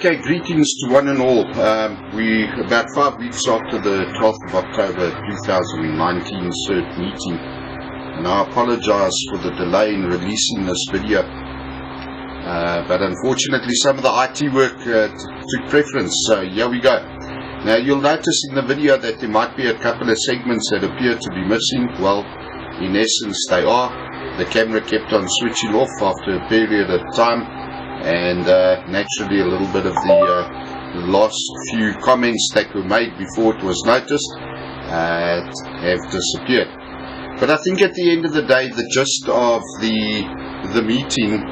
Okay, greetings to one and all. We about 5 weeks after the 12th of October 2019 CERT meeting, and I apologize for the delay in releasing this video, but unfortunately some of the IT work took preference, so here we go. Now you'll notice in the video that there might be a couple of segments that appear to be missing. Well, in essence they are. The camera kept on switching off after a period of time, and naturally a little bit of the last few comments that were made before it was noticed have disappeared. But I think at the end of the day the gist of the meeting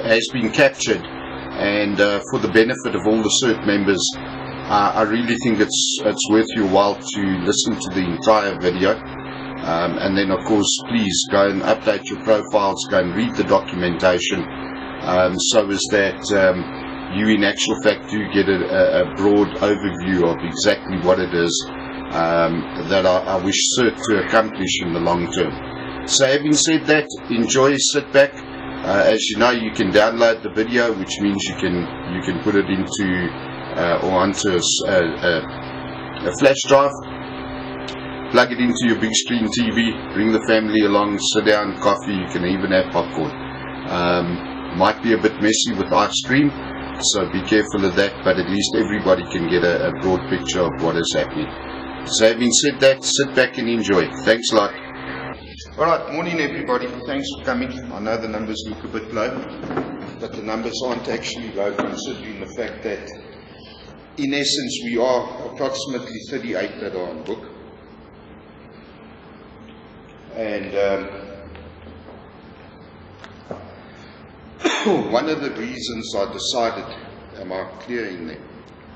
has been captured, and for the benefit of all the CERT members, I really think it's worth your while to listen to the entire video. And then of course please go and update your profiles, go and read the documentation, so as that you in actual fact do get a broad overview of exactly what it is that I wish CERT to accomplish in the long term. So having said that, enjoy, sit back. As you know, you can download the video, which means you can put it into or onto a flash drive. Plug it into your big screen TV, bring the family along, sit down, coffee, you can even have popcorn. Might be a bit messy with ice cream, so be careful of that, but at least everybody can get a broad picture of what is happening. So having said that, sit back and enjoy. Thanks a lot. Alright, morning everybody, thanks for coming. I know the numbers look a bit low, but the numbers aren't actually low considering the fact that in essence we are approximately 38 that are on book. And one of the reasons I decided, am I clear in there?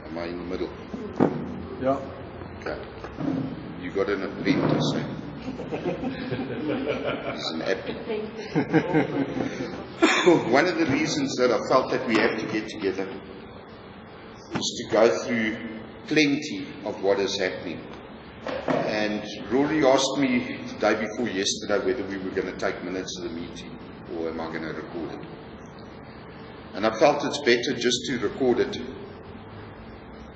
Am I in the middle? Yeah. Okay. You got an apprentice, eh? It's an appy. One of the reasons that I felt that we have to get together is to go through plenty of what is happening. And Rory asked me the day before yesterday whether we were going to take minutes of the meeting or am I going to record it. And I felt it's better just to record it,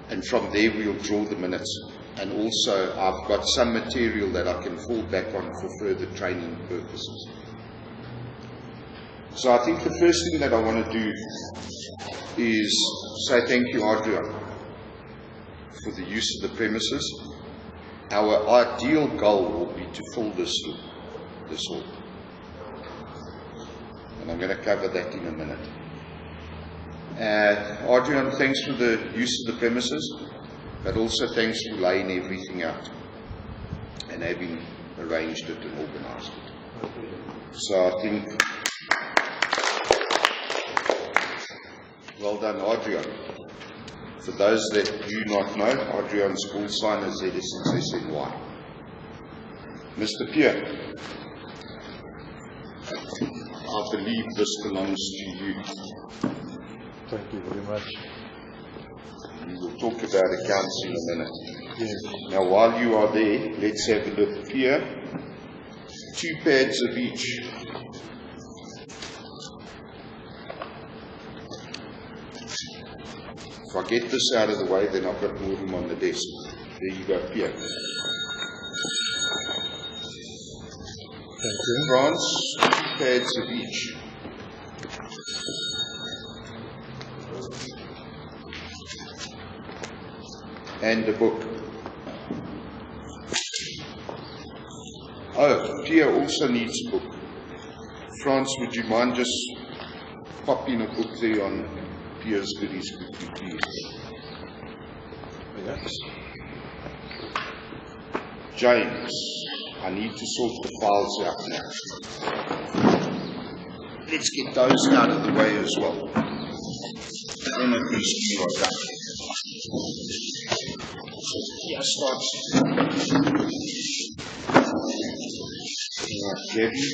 and from there we'll draw the minutes. And also I've got some material that I can fall back on for further training purposes. So I think the first thing that I want to do is say thank you, Adrian, for the use of the premises. Our ideal goal will be to fill this hall. And I'm going to cover that in a minute. Adrian, thanks for the use of the premises, but also thanks for laying everything out and having arranged it and organized it. So I think, well done, Adrian. For those that do not know, Adrian's call sign is ZSXSNY. Mr. Pierre, I believe this belongs to you. Thank you very much. We will talk about accounts in a minute. Yes. Now while you are there, let's have a look here. 2 pads of each. If I get this out of the way, then I've got more room on the desk. There you go, Pierre. Thank you. France, 2 pads of each. And a book. Oh, Pierre also needs a book. France, would you mind just popping a book there on Pierre's goodies quickly, please? Yes. James, I need to sort the files out now. Let's get those out of the way as well. Then at least you are done. Yeah, start. Gabby.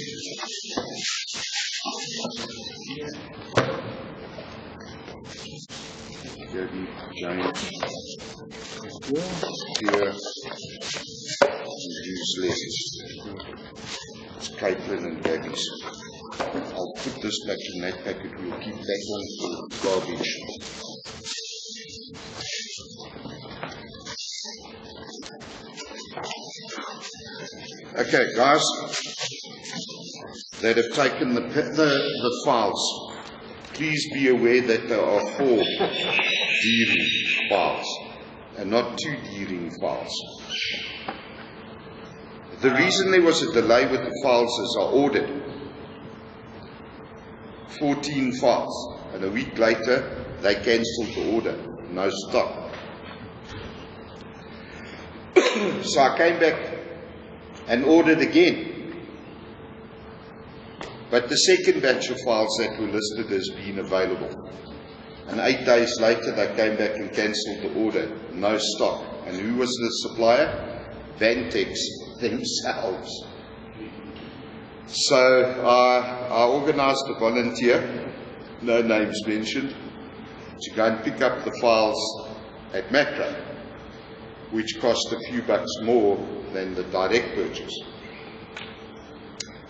Gabby, James. Here. And use less. It's Caitlin and Gabby's. I'll put this back in that packet. We'll keep that one for garbage. Okay, guys, that have taken the files, please be aware that there are 4 dealing files and not 2 dealing files. The reason there was a delay with the files is I ordered 14 files, and a week later they cancelled the order, no stock. So I came back and ordered again. But the second batch of files that were listed as being available. And 8 days later they came back and cancelled the order, no stock. And who was the supplier? Vantex themselves. So I organised a volunteer, no names mentioned, to go and pick up the files at Macro, which cost a few bucks more than the direct purchase.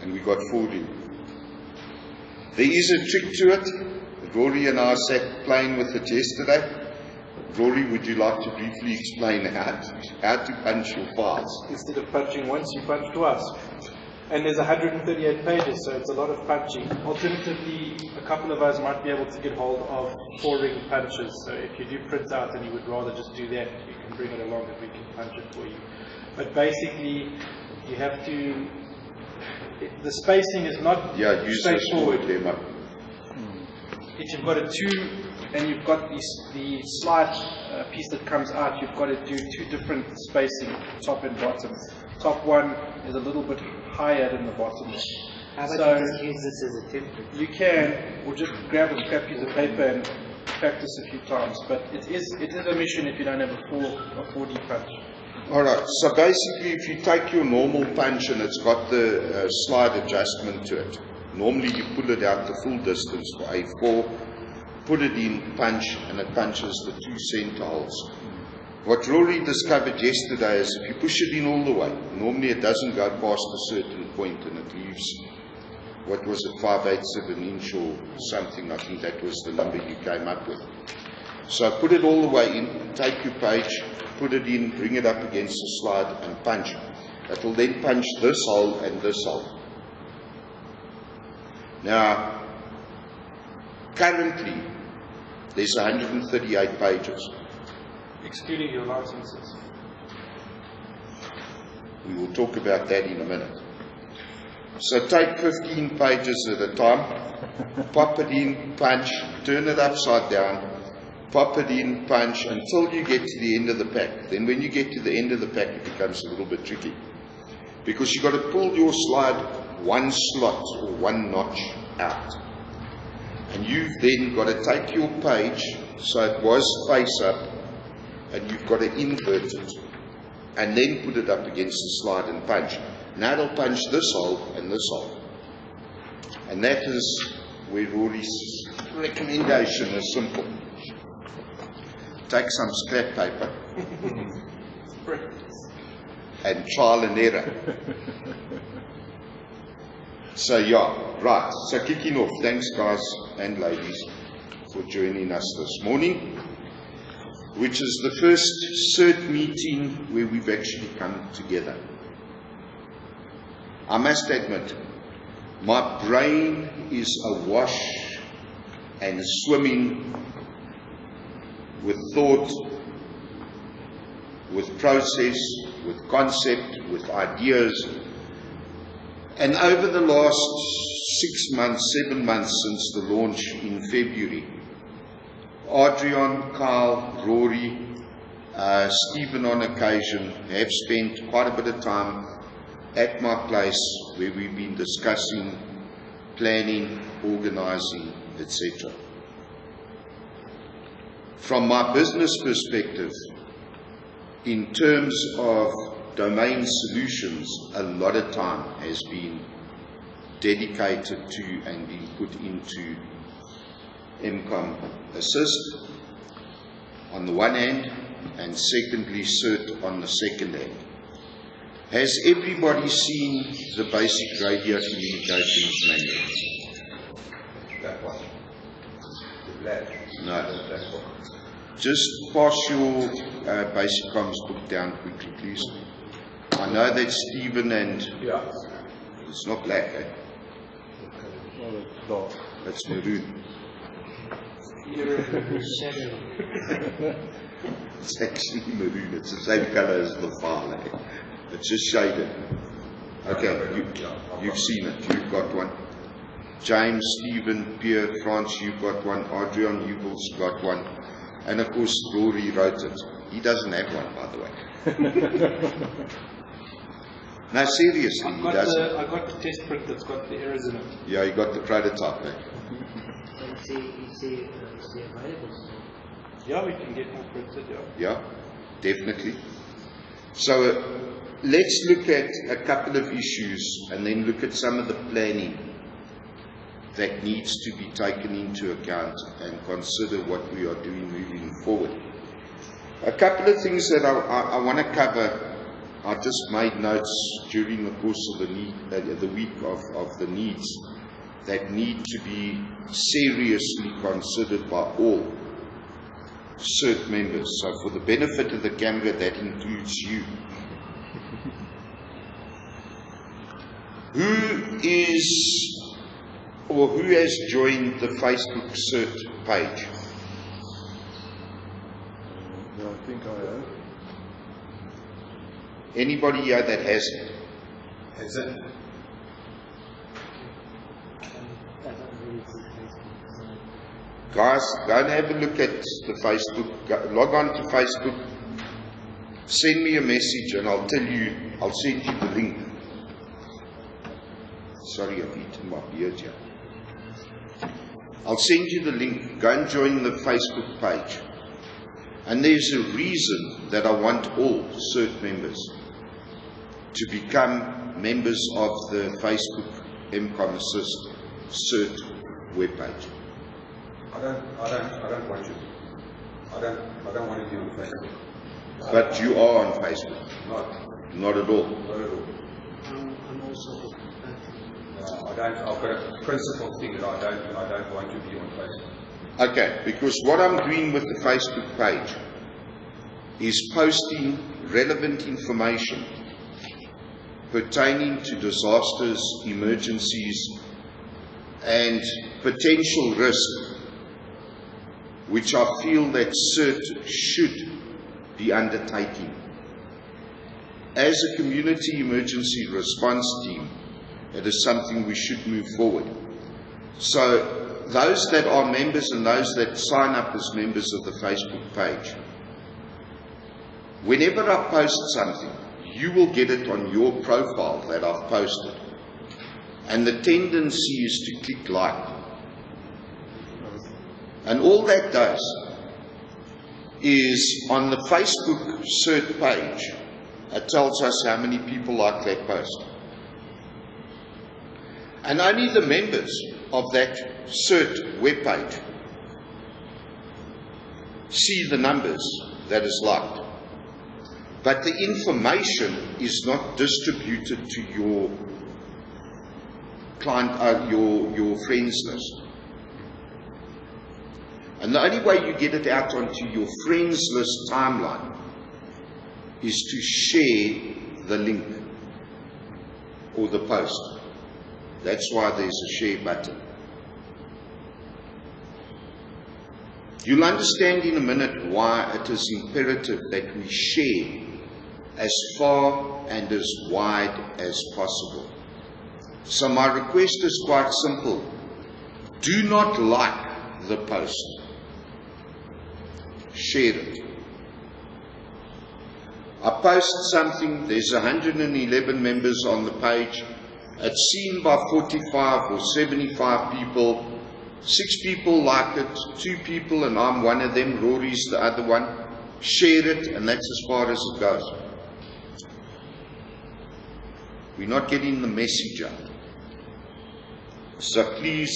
And we got 14. There is a trick to it. Rory and I sat playing with it yesterday. Rory, would you like to briefly explain how to punch your files? Instead of punching once, you punch twice. And there's 138 pages, so it's a lot of punching. Alternatively, a couple of us might be able to get hold of 4-ring punches. So if you do print out and you would rather just do that, you can bring it along and we can punch it for you. But basically, you have to, the spacing is not use this for a demo. If you've got a 2 and you've got the slide piece that comes out, you've got to do 2 different spacing, top and bottom. Top one is a little bit higher than the bottom one. How about you just use this as a template? You can, or just grab a scrap piece of paper and practice a few times. But it is a mission if you don't have a 4D punch. Alright, so basically if you take your normal punch and it's got the slide adjustment to it, normally you pull it out the full distance for A4, put it in, punch, and it punches the 2 center holes. What Rory discovered yesterday is if you push it in all the way, normally it doesn't go past a certain point and it leaves, what was it, 5/8 of an inch or something. I think that was the number you came up with. So put it all the way in, take your page, put it in, bring it up against the slide and punch. It will then punch this hole and this hole. Now, currently, there's 138 pages. Excluding your licenses. We will talk about that in a minute. So take 15 pages at a time, pop it in, punch, turn it upside down, pop it in, punch, until you get to the end of the pack. Then when you get to the end of the pack, it becomes a little bit tricky. Because you've got to pull your slide 1 slot or 1 notch out. And you've then got to take your page, so it was face up, and you've got to invert it, and then put it up against the slide and punch. Now it'll punch this hole and this hole. And that is where Rory's recommendation is simple. Take some scrap paper and trial and error. So right, so kicking off, thanks guys and ladies for joining us this morning, which is the first CERT meeting where we've actually come together. I must admit, my brain is awash and swimming with thought, with process, with concept, with ideas. And over the last 6 months, 7 months since the launch in February, Adrian, Kyle, Rory, Stephen on occasion have spent quite a bit of time at my place where we've been discussing, planning, organising, etc. From my business perspective, in terms of domain solutions, a lot of time has been dedicated to and been put into MCOM Assist on the one hand, and secondly CERT on the second hand. Has everybody seen the basic radio communications manual? that one. The black. No. The black book. Just pass your basic comms book down quickly, please. I know that Stephen and Yeah. it's not black, eh? Well, it's dark. It's maroon. Shadow. It's actually maroon. It's the same color as the file, eh? It's just shaded. Okay, you've seen it. You've got one. James, Stephen, Pierre, France, you've got one. Adrian, you've got one. And of course, Rory wrote it. He doesn't have one, by the way. No, seriously, he doesn't. I got the test print that's got the errors in it. Yeah, you got the prototype, eh? It's available. Yeah, we can get more printed, yeah. Yeah, definitely. So let's look at a couple of issues and then look at some of the planning that needs to be taken into account and consider what we are doing moving forward. A couple of things that I want to cover. I just made notes during the course of the week of the needs that need to be seriously considered by all CERT members. So for the benefit of the camera, that includes you. Who is or who has joined the Facebook CERT page? Yeah, I think I have. Anybody here that hasn't? Is it? Guys, go and have a look at the Facebook. Log on to Facebook. Send me a message and I'll send you the link. Sorry, I've eaten my beard here. I'll send you the link. Go and join the Facebook page. And there's a reason that I want all CERT members to become members of the Facebook MCOM Assist CERT webpage. I don't want you. I don't want to be on Facebook. But you are on Facebook. Not at all. Not at all. I'm also No, I've got a principle thing that I don't want to be on Facebook. Okay, because what I'm doing with the Facebook page is posting relevant information pertaining to disasters, emergencies, and potential risk, which I feel that CERT should be undertaking. As a community emergency response team, it is something we should move forward. So those that are members and those that sign up as members of the Facebook page, whenever I post something, you will get it on your profile that I've posted. And the tendency is to click like. And all that does is on the Facebook CERT page, it tells us how many people like that post. And only the members of that CERT webpage see the numbers that is liked. But the information is not distributed to your client, your friends list. And the only way you get it out onto your friends list timeline is to share the link or the post. That's why there's a share button. You'll understand in a minute why it is imperative that we share as far and as wide as possible. So my request is quite simple. Do not like the post. Share it. I post something, there's 111 members on the page. It's seen by 45 or 75 people. 6 people like it, 2 people, and I'm one of them, Rory's the other one. Share it, and that's as far as it goes. We're not getting the message out. So please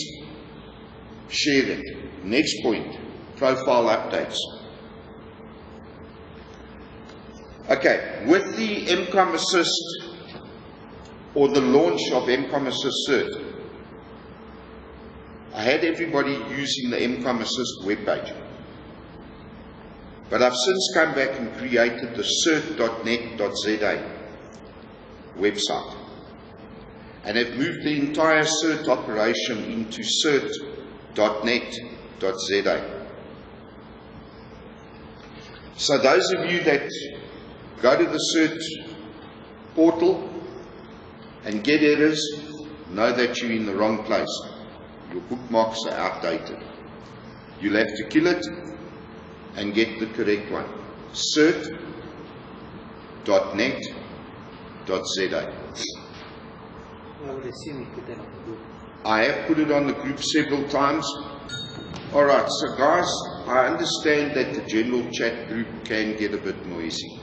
share it. Next point, profile updates. Okay, with the MCOM Assist, or the launch of MCOM Assist CERT, I had everybody using the MCOM Assist webpage. But I've since come back and created the CERT.net.za website. And have moved the entire CERT operation into CERT.net.za. So those of you that go to the CERT portal and get errors, know that you're in the wrong place. Your bookmarks are outdated. You'll have to kill it and get the correct one. CERT.net.za. I would assume you put that on the group. I have put it on the group several times. Alright, so guys, I understand that the general chat group can get a bit noisy.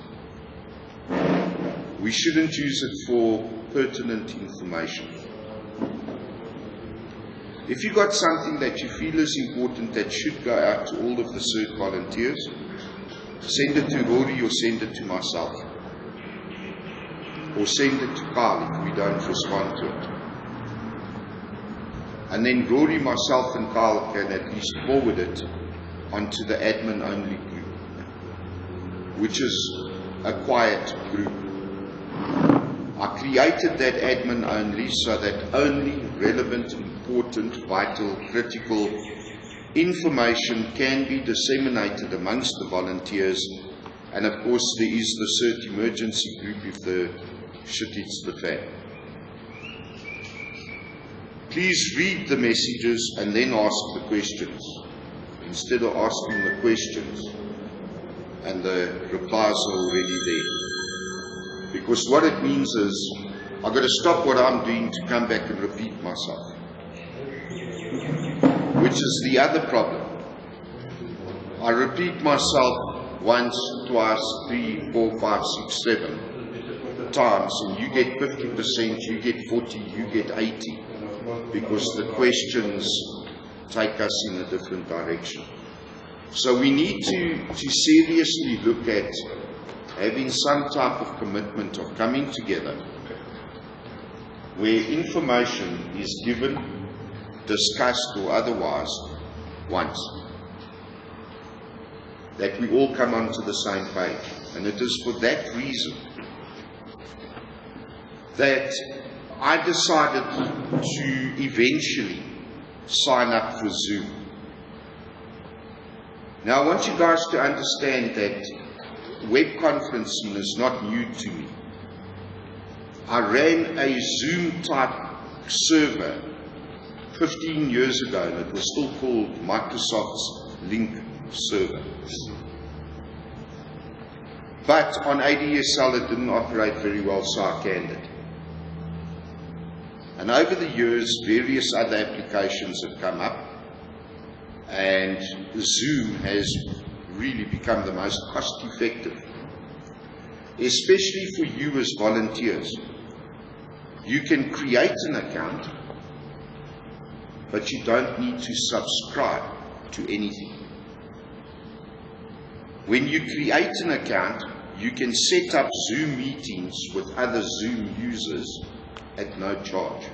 We shouldn't use it for pertinent information. If you got something that you feel is important that should go out to all of the CERT volunteers, send it to Rory or send it to myself. Or send it to Carl if we don't respond to it. And then Rory, myself and Carl can at least forward it onto the admin only group, which is a quiet group. I created that admin only so that only relevant, important, vital, critical information can be disseminated amongst the volunteers. And of course there is the CERT emergency group if the shit hits the fan. Please read the messages and then ask the questions, instead of asking the questions and the replies are already there. Because what it means is, I've got to stop what I'm doing to come back and repeat myself. Which is the other problem. I repeat myself once, twice, 3, 4, 5, 6, 7 times, and you get 50%, you get 40, you get 80. Because the questions take us in a different direction. So we need to seriously look at having some type of commitment of coming together where information is given, discussed or otherwise once. That we all come onto the same page. And it is for that reason that I decided to eventually sign up for Zoom. Now I want you guys to understand that web conferencing is not new to me. I ran a Zoom type server 15 years ago and it was still called Microsoft's Link server. But on ADSL it didn't operate very well, so I canned it. And over the years, various other applications have come up, and Zoom has really become the most cost-effective, especially for you as volunteers. You can create an account, but you don't need to subscribe to anything. When you create an account, you can set up Zoom meetings with other Zoom users at no charge.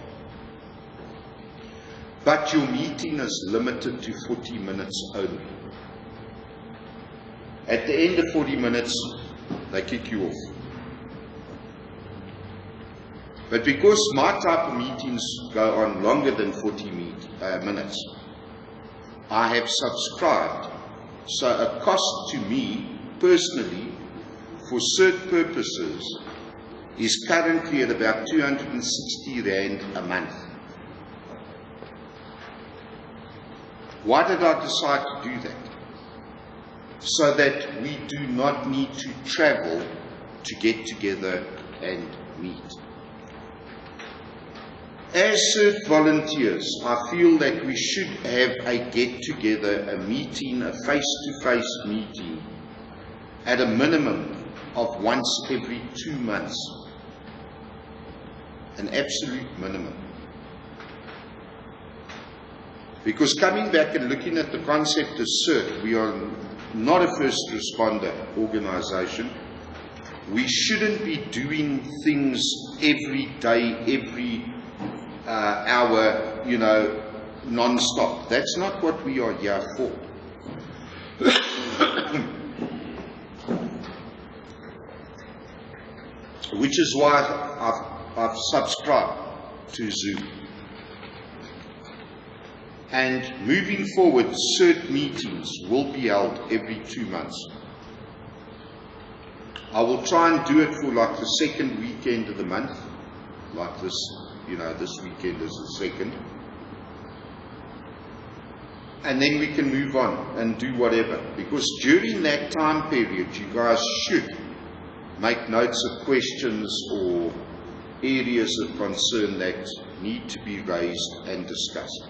But your meeting is limited to 40 minutes only. At the end of 40 minutes, they kick you off. But because my type of meetings go on longer than 40 minutes, I have subscribed. So a cost to me, personally, for CERT purposes, is currently at about 260 Rand a month. Why did I decide to do that? So that we do not need to travel to get together and meet. As CERT volunteers, I feel that we should have a get-together, a meeting, a face-to-face meeting, at a minimum of once every 2 months. An absolute minimum. Because coming back and looking at the concept of CERT, we are not a first responder organization. We shouldn't be doing things every day, every hour, non-stop. That's not what we are here for. Which is why I've subscribed to Zoom. And moving forward, CERT meetings will be held every 2 months. I will try and do it for like the second weekend of the month, like this, this weekend is the second. And then we can move on and do whatever. Because during that time period, you guys should make notes of questions or areas of concern that need to be raised and discussed.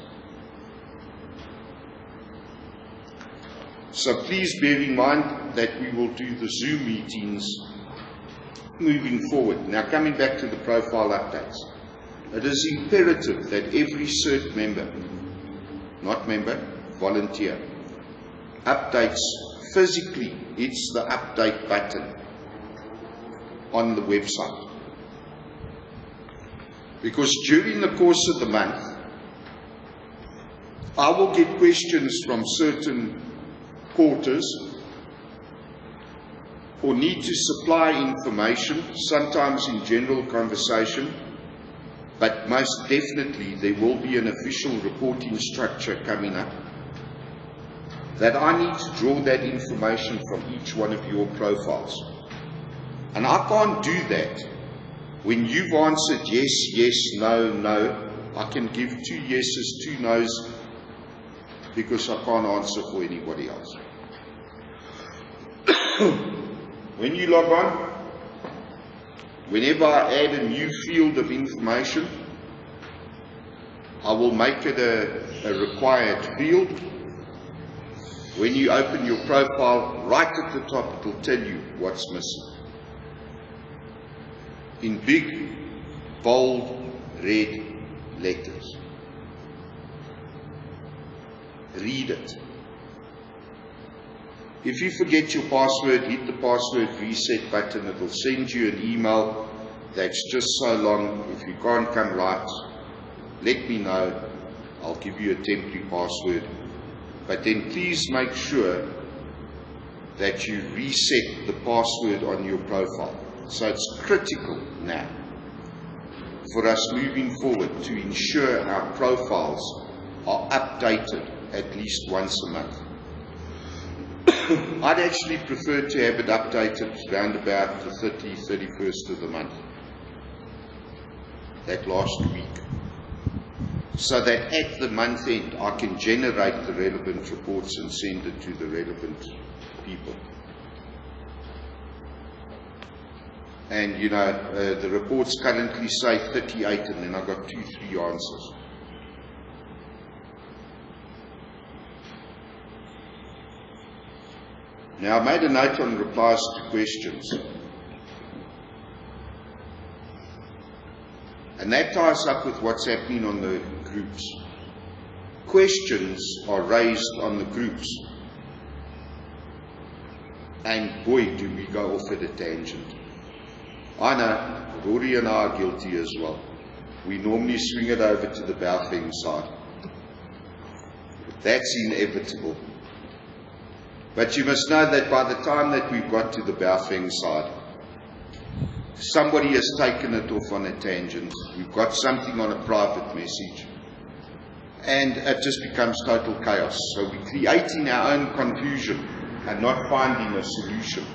So please bear in mind that we will do the Zoom meetings moving forward. Now, coming back to the profile updates, it is imperative that every CERT member, not member, volunteer, updates physically, hits the update button on the website. Because during the course of the month, I will get questions from certain quarters or need to supply information, sometimes in general conversation, but most definitely there will be an official reporting structure coming up that I need to draw that information from each one of your profiles. And I can't do that when you've answered yes, yes, no, no. I can give 2 yeses, 2 nos, because I can't answer for anybody else. When you log on, whenever I add a new field of information, I will make it a required field. When you open your profile, right at the top, it will tell you what's missing. In big, bold, red letters. Read it. If you forget your password, hit the password reset button. It will send you an email that's just so long. If you can't come right, let me know. I'll give you a temporary password. But then please make sure that you reset the password on your profile. So it's critical now for us moving forward to ensure our profiles are updated at least once a month. I'd actually prefer to have it updated around about the 30th, 31st of the month, that last week, so that at the month end I can generate the relevant reports and send it to the relevant people. And the reports currently say 38, and then I got 2, 3 answers. Now, I made a note on replies to questions. And that ties up with what's happening on the groups. Questions are raised on the groups. And boy, do we go off at a tangent. I know, Rory and I are guilty as well. We normally swing it over to the Baofeng side. That's inevitable. But you must know that by the time that we've got to the Baofeng side, somebody has taken it off on a tangent. We've got something on a private message. And it just becomes total chaos. So we're creating our own confusion and not finding a solution.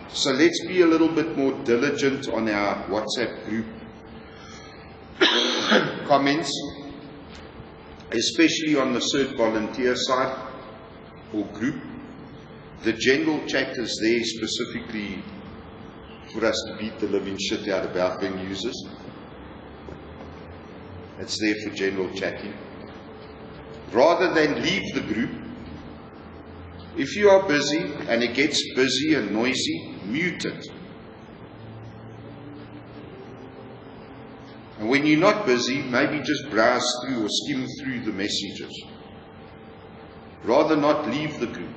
So let's be a little bit more diligent on our WhatsApp group comments, especially on the CERT volunteer side or group. The general chat is there specifically for us to beat the living shit out of Baofeng users. It's there for general chatting. Rather than leave the group, if you are busy and it gets busy and noisy, mute it. And when you're not busy, maybe just browse through or skim through the messages. Rather not leave the group.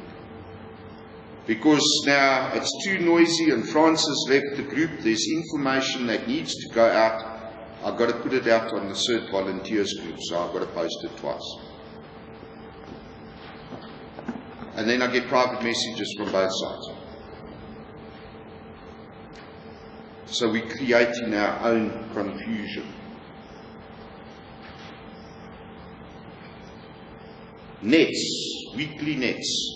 Because now it's too noisy and Francis left the group. There's information that needs to go out. I've got to put it out on the CERT volunteers group, so I've got to post it twice. And then I get private messages from both sides. So we're creating our own confusion. Nets, weekly nets.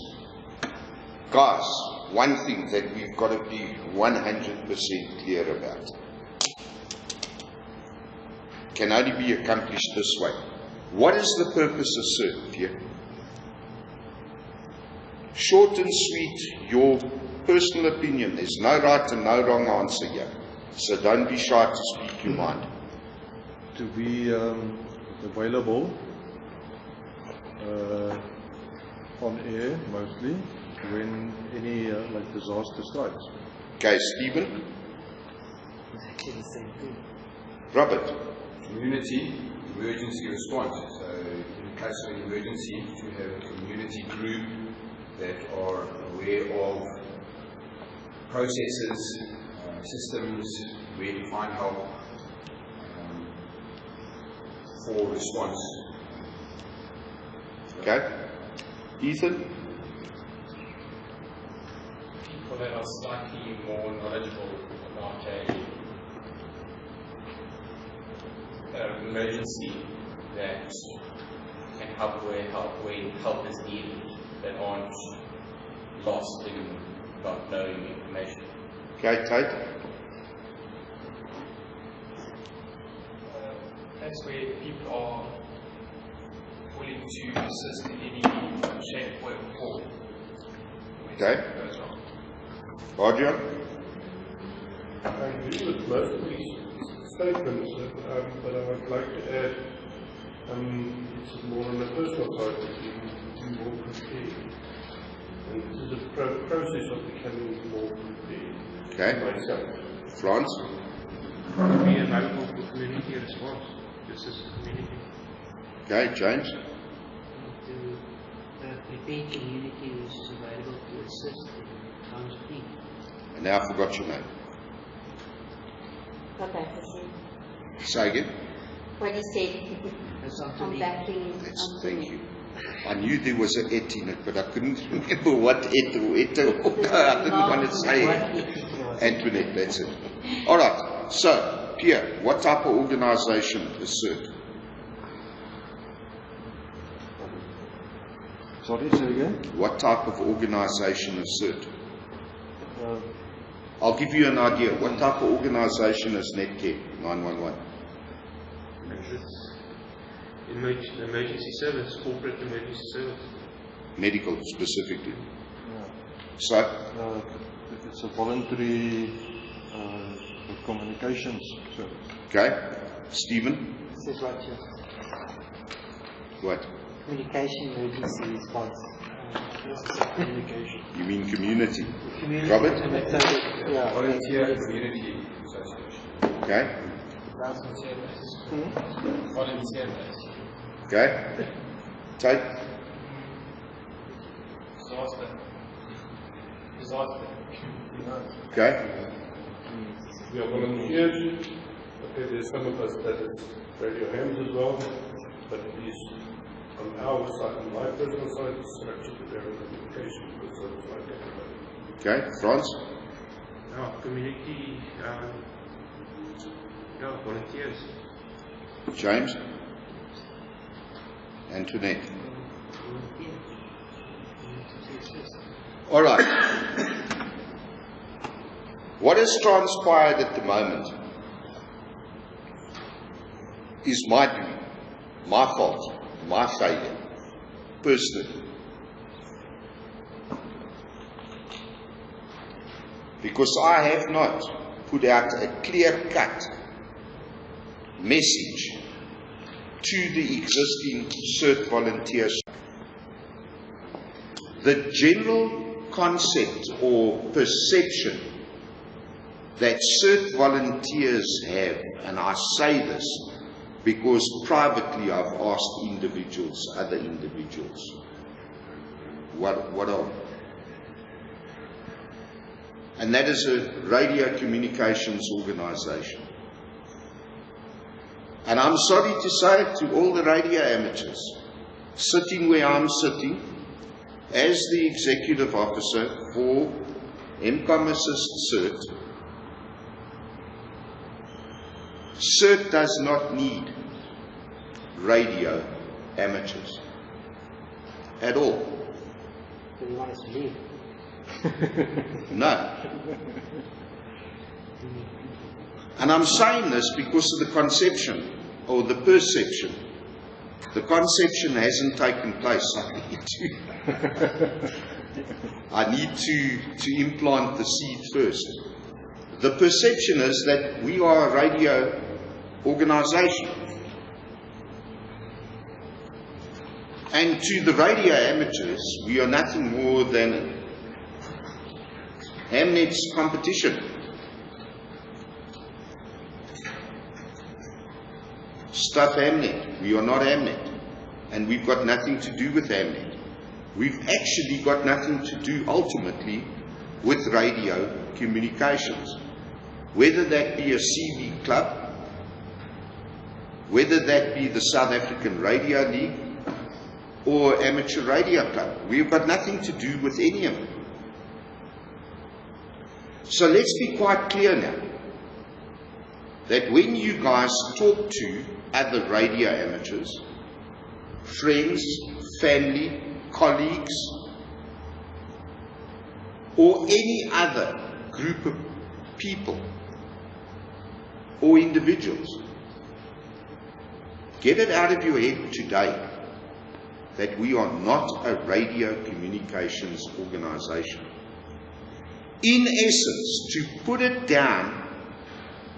Guys, one thing that we've got to be 100% clear about can only be accomplished this way. What is the purpose of CERT here? Short and sweet, your personal opinion. There's no right and no wrong answer here. So don't be shy to speak your mind. To be available on air mostly when any like disaster strikes. Okay, Stephen? Exactly the same thing. Robert? Community emergency response. So in case of an emergency, to have a community group that are aware of processes, systems, where to find help for response. Okay. Ethan? People that are slightly more knowledgeable about an emergency that can help where help is needed, that aren't lost in not knowing the information. Okay, Tate? That's where people are willing to assist in any shape, way, or form. Okay. Goes wrong. Adrian? I agree with most of these statements, but I would like to add, it's more on the personal side, to be more prepared. And this is a process of becoming more prepared. Okay. Myself. Florence? To be available for community response, to assist the community. Okay, James? To prepare community which is available to assist in times of need. And now I forgot your name. Come back to see Say again? what you said. That's up to Come me. back to Thank you. I knew there was an et in it, but I couldn't remember what et or et. I didn't want to say it. Antoinette, that's it. All right. So, Pierre, what type of organization is CERT? Sorry, say again? What type of organization is CERT? Uh, I'll give you an idea. What type of organization is Netcare 911? Emergency service, corporate emergency service. Medical specifically. yeah. So, It's a voluntary communications service. okay. Stephen? This is what you What? communication emergency response. Communication. You mean community? Community. Robert? Yeah. Volunteer Community Association. Okay. Volunteer based. Volunteer based. Okay. Take. Disaster. Okay. We are volunteers. Okay, there's some of us that is radio hams as well, but it is on our side, on my personal side, it's structured to their communication, because it's like everybody. Okay. Franz? Yeah, community, volunteers. James? Antoinette? All right. What has transpired at the moment is my doing, my fault, my failure, personally. Because I have not put out a clear-cut message to the existing CERT volunteers. The general concept or perception that CERT volunteers have, and I say this because privately I've asked individuals, other individuals, what are, and that is a radio communications organization. And I'm sorry to say it to all the radio amateurs, sitting where I'm sitting, as the executive officer for MCOM Assist CERT, CERT does not need radio amateurs at all. So you want us to leave? No. And I'm saying this because of the conception, or the perception. The conception hasn't taken place. I need to implant the seed first. The perception is that we are a radio organisation. And to the radio amateurs, we are nothing more than Hamnet's competition. Stuff Hamnet. We are not Hamnet. And we've got nothing to do with Hamnet. We've actually got nothing to do ultimately with radio communications. Whether that be a CB club, whether that be the South African Radio League, or amateur radio club. We've got nothing to do with any of them. So let's be quite clear now, that when you guys talk to other radio amateurs, friends, family, colleagues, or any other group of people or individuals, get it out of your head today that we are not a radio communications organisation. In essence, to put it down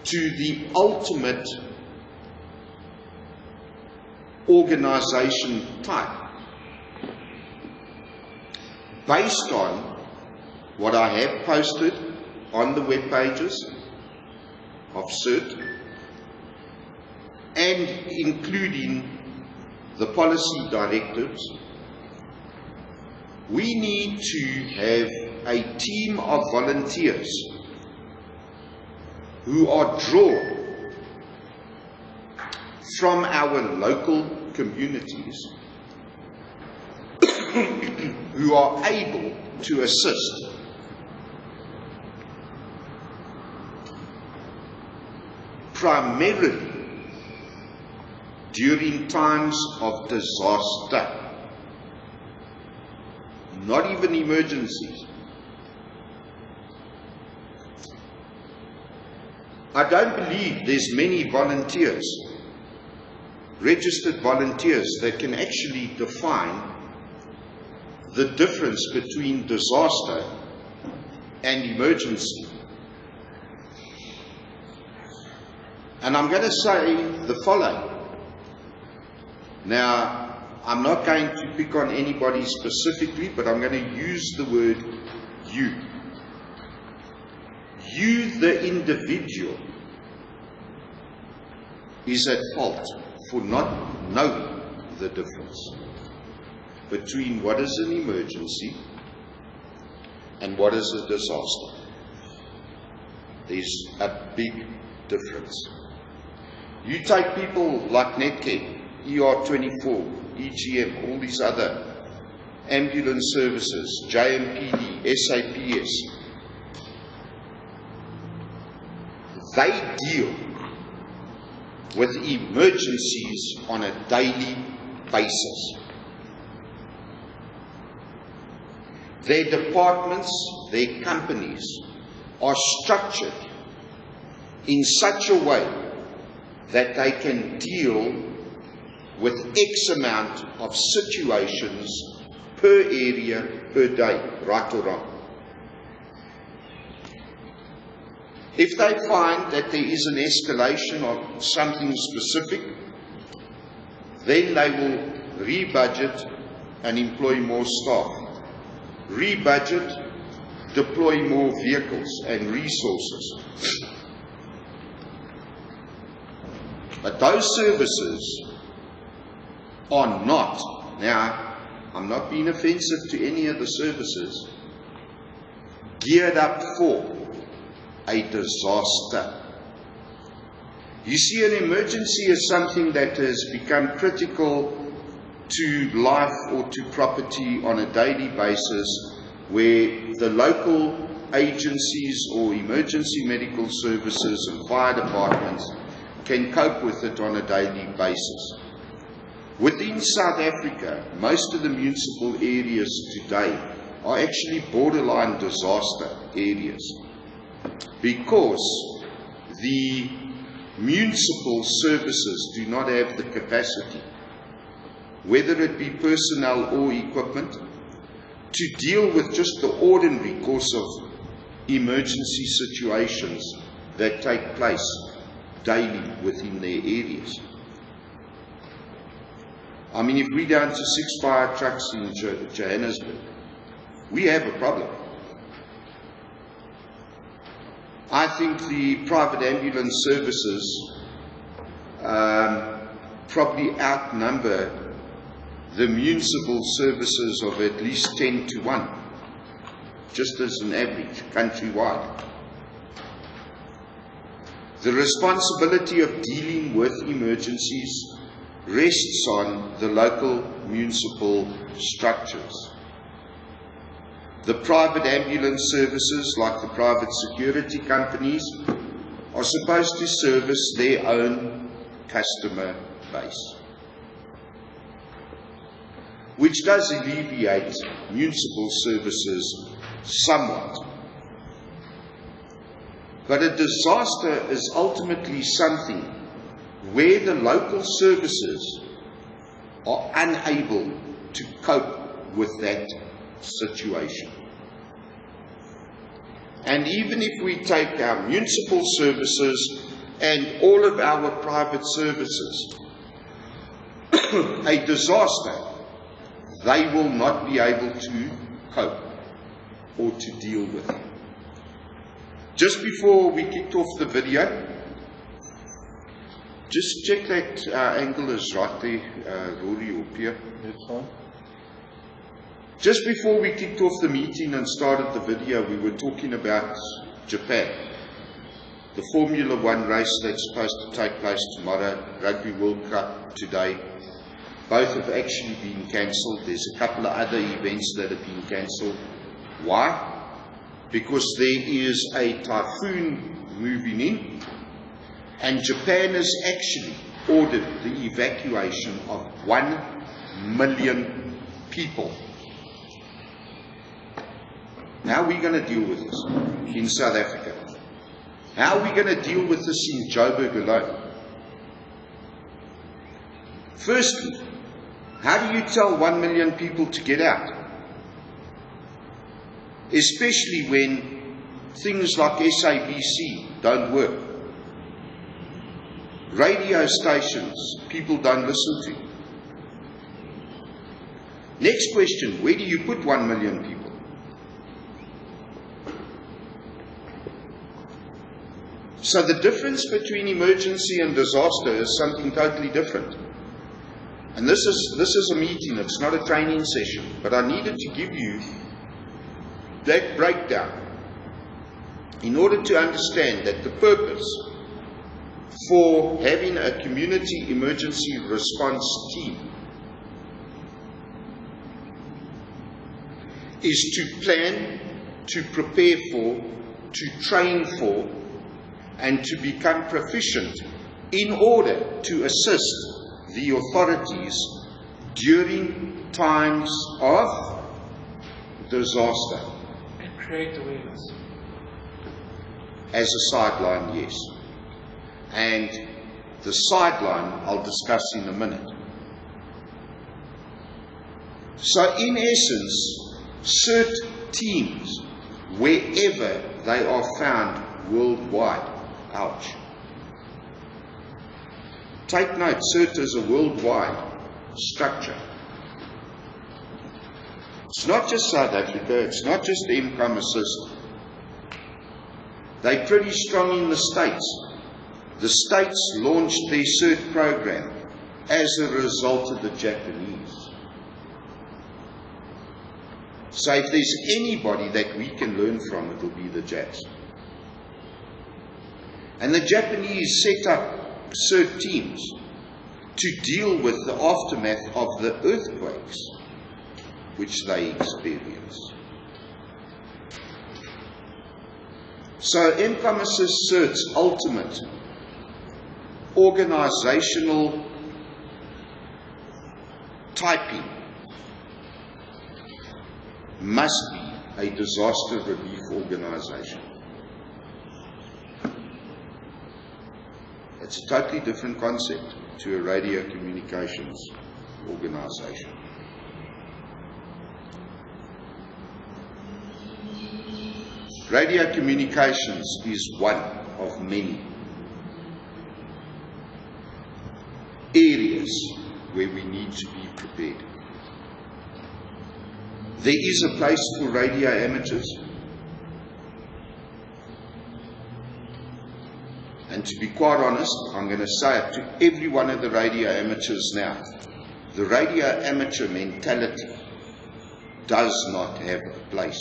to the ultimate organisation type, based on what I have posted on the web pages of CERT, and including the policy directives, we need to have a team of volunteers who are drawn from our local communities who are able to assist primarily during times of disaster, not even emergencies. I don't believe there's many volunteers, registered volunteers, that can actually define the difference between disaster and emergency. And I'm going to say the following. Now, I'm not going to pick on anybody specifically, but I'm going to use the word you. You, the individual, is at fault for not knowing the difference between what is an emergency and what is a disaster. There's a big difference. You take people like Netcare, ER24, EGM, all these other ambulance services, JMPD, SAPS, they deal with emergencies on a daily basis. Their departments, their companies are structured in such a way that they can deal with X amount of situations per area, per day, right or wrong. If they find that there is an escalation of something specific, then they will rebudget and employ more staff. Rebudget, deploy more vehicles and resources. But those services are not, now I'm not being offensive to any of the services, geared up for a disaster. You see, an emergency is something that has become critical to life or to property on a daily basis, where the local agencies or emergency medical services and fire departments can cope with it on a daily basis. Within South Africa, most of the municipal areas today are actually borderline disaster areas, because the municipal services do not have the capacity, whether it be personnel or equipment, to deal with just the ordinary course of emergency situations that take place daily within their areas. I mean, if we're down to 6 fire trucks in Johannesburg, we have a problem. I think the private ambulance services probably outnumber the municipal services of at least 10 to 1, just as an average, countrywide. The responsibility of dealing with emergencies rests on the local municipal structures. The private ambulance services, like the private security companies, are supposed to service their own customer base, which does alleviate municipal services somewhat. But a disaster is ultimately something where the local services are unable to cope with that situation. And even if we take our municipal services and all of our private services, a disaster, they will not be able to cope or to deal with it. Just before we kicked off the video, just check that angle is right there, Rory or Pierre. That's fine. Just before we kicked off the meeting and started the video, we were talking about Japan. The Formula One race that's supposed to take place tomorrow, Rugby World Cup today. Both have actually been cancelled. There's a couple of other events that have been cancelled. Why? Because there is a typhoon moving in, and Japan has actually ordered the evacuation of 1 million people. How are we going to deal with this in South Africa? How are we going to deal with this in Joburg alone? Firstly, how do you tell 1 million people to get out? Especially when things like SABC don't work. Radio stations people don't listen to. Next question, where do you put 1 million people? So the difference between emergency and disaster is something totally different. And this is a meeting, it's not a training session, but I needed to give you that breakdown in order to understand that the purpose for having a community emergency response team is to plan, to prepare for, to train for, and to become proficient in order to assist the authorities during times of disaster. And create awareness. As a sideline, yes. And the sideline I'll discuss in a minute. So in essence, CERT teams, wherever they are found worldwide, ouch. Take note, CERT is a worldwide structure. It's not just South Africa, it's not just MCOM Assist. They're pretty strong in the States. The States launched their CERT program as a result of the Japanese. So if there's anybody that we can learn from, it will be the Japs. And the Japanese set up CERT teams to deal with the aftermath of the earthquakes which they experience. So MCOM assists CERT's ultimate organizational typing must be a disaster relief organization. It's a totally different concept to a radio communications organization. Radio communications is one of many areas where we need to be prepared. There is a place for radio amateurs. And to be quite honest, I'm going to say it to every one of the radio amateurs now. The radio amateur mentality does not have a place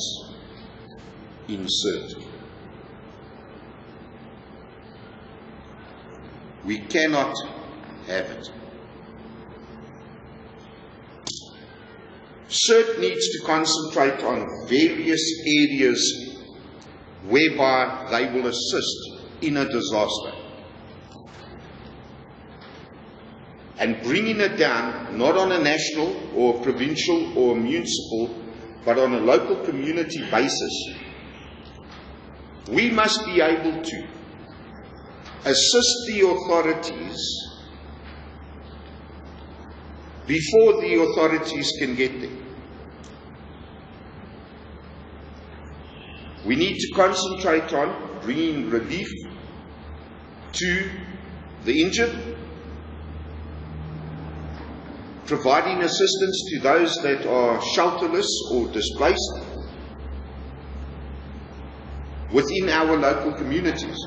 in CERT. We cannot have it. CERT needs to concentrate on various areas whereby they will assist in a disaster. And bringing it down, not on a national or provincial or municipal, but on a local community basis, we must be able to assist the authorities before the authorities can get there. We need to concentrate on bringing relief to the injured, providing assistance to those that are shelterless or displaced within our local communities.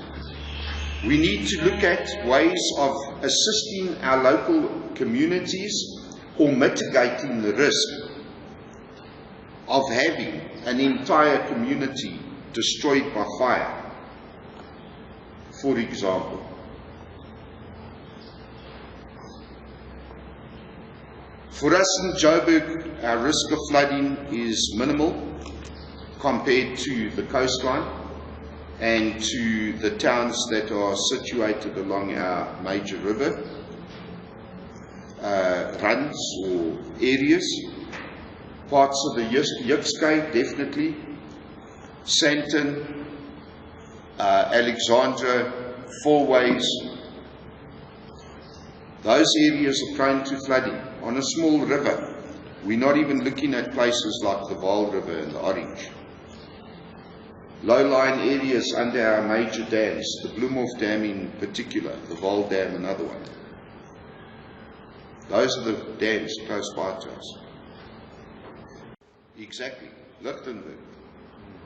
We need to look at ways of assisting our local communities or mitigating the risk of having an entire community destroyed by fire, for example. For us in Joburg, our risk of flooding is minimal compared to the coastline and to the towns that are situated along our major river runs or areas. Parts of the Yukskei, definitely. Sandton, Alexandra, Fourways. Those areas are prone to flooding. On a small river, we're not even looking at places like the Vaal River and the Orange. Low-lying areas under our major dams, the Bloemhof Dam in particular, the Vaal Dam, another one. Those are the dams close by to us. Exactly. Lichtenburg,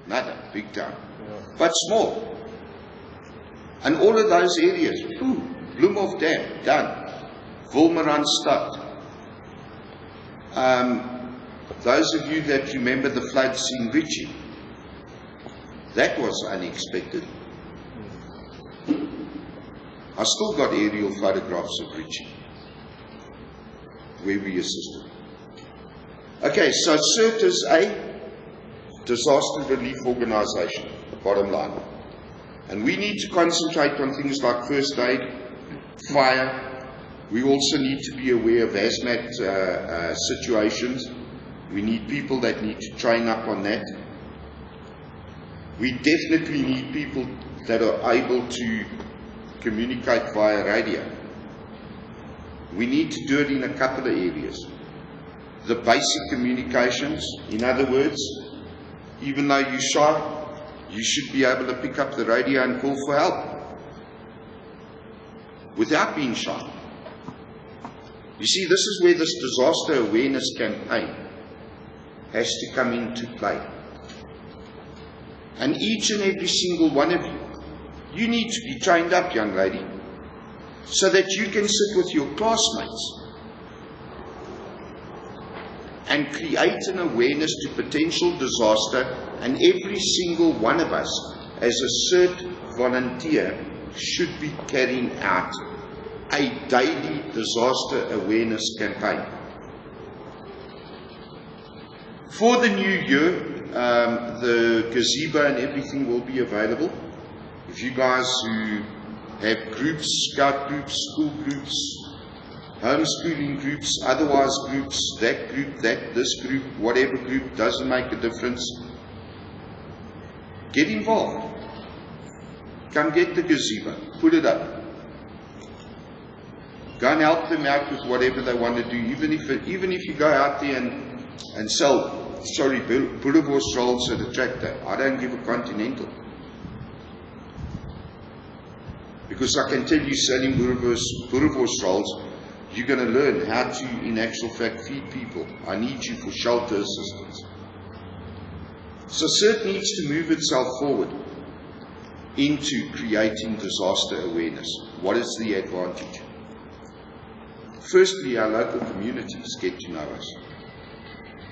another big town, but small. And all of those areas, Bloemhof Dam, done. Wolmerandstad. Those of you that remember the floods in Ritchie, that was unexpected. I still got aerial photographs of Ritchie, where we assisted. Okay, so CERT is a disaster relief organization, the bottom line. And we need to concentrate on things like first aid, fire. We also need to be aware of hazmat situations. We need people that need to train up on that. We definitely need people that are able to communicate via radio. We need to do it in a couple of areas. The basic communications, in other words, even though you're shy, you should be able to pick up the radio and call for help without being shy. You see, this is where this disaster awareness campaign has to come into play. And each and every single one of you, you need to be trained up, young lady, so that you can sit with your classmates and create an awareness to potential disaster, and every single one of us as a CERT volunteer should be carrying out a daily disaster awareness campaign. For the new year, the gazebo and everything will be available. If you guys who have groups, scout groups, school groups, homeschooling groups, otherwise groups, that group, this group, whatever group, doesn't make a difference. Get involved. Come get the gazebo, put it up. Go and help them out with whatever they want to do, even if you go out there and sell, boerewors rolls at a tractor. I don't give a continental. Because I can tell you, selling boerewors rolls, you're going to learn how to, in actual fact, feed people. I need you for shelter assistance. So CERT needs to move itself forward into creating disaster awareness. What is the advantage? Firstly, our local communities get to know us.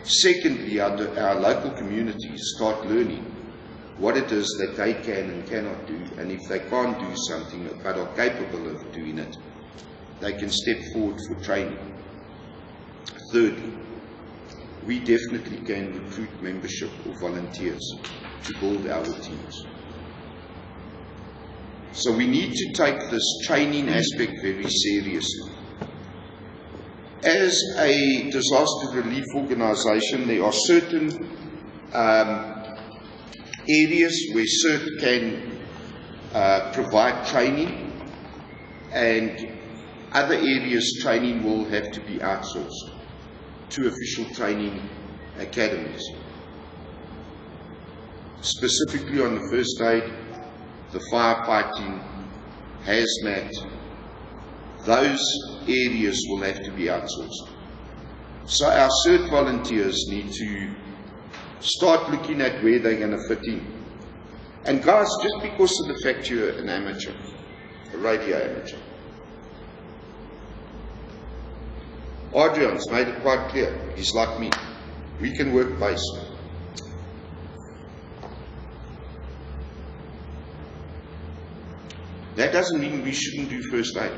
Secondly, our local communities start learning what it is that they can and cannot do, and if they can't do something but are capable of doing it, they can step forward for training. Thirdly, we definitely can recruit membership or volunteers to build our teams. So we need to take this training aspect very seriously. As a disaster relief organisation, there are certain areas where CERT can provide training, and other areas training will have to be outsourced to official training academies. Specifically on the first aid, the firefighting, hazmat, those areas will have to be outsourced. So our CERT volunteers need to start looking at where they're going to fit in. And guys, just because of the fact you're an amateur, a radio amateur, Adrian's made it quite clear. He's like me. We can work base. That doesn't mean we shouldn't do first aid.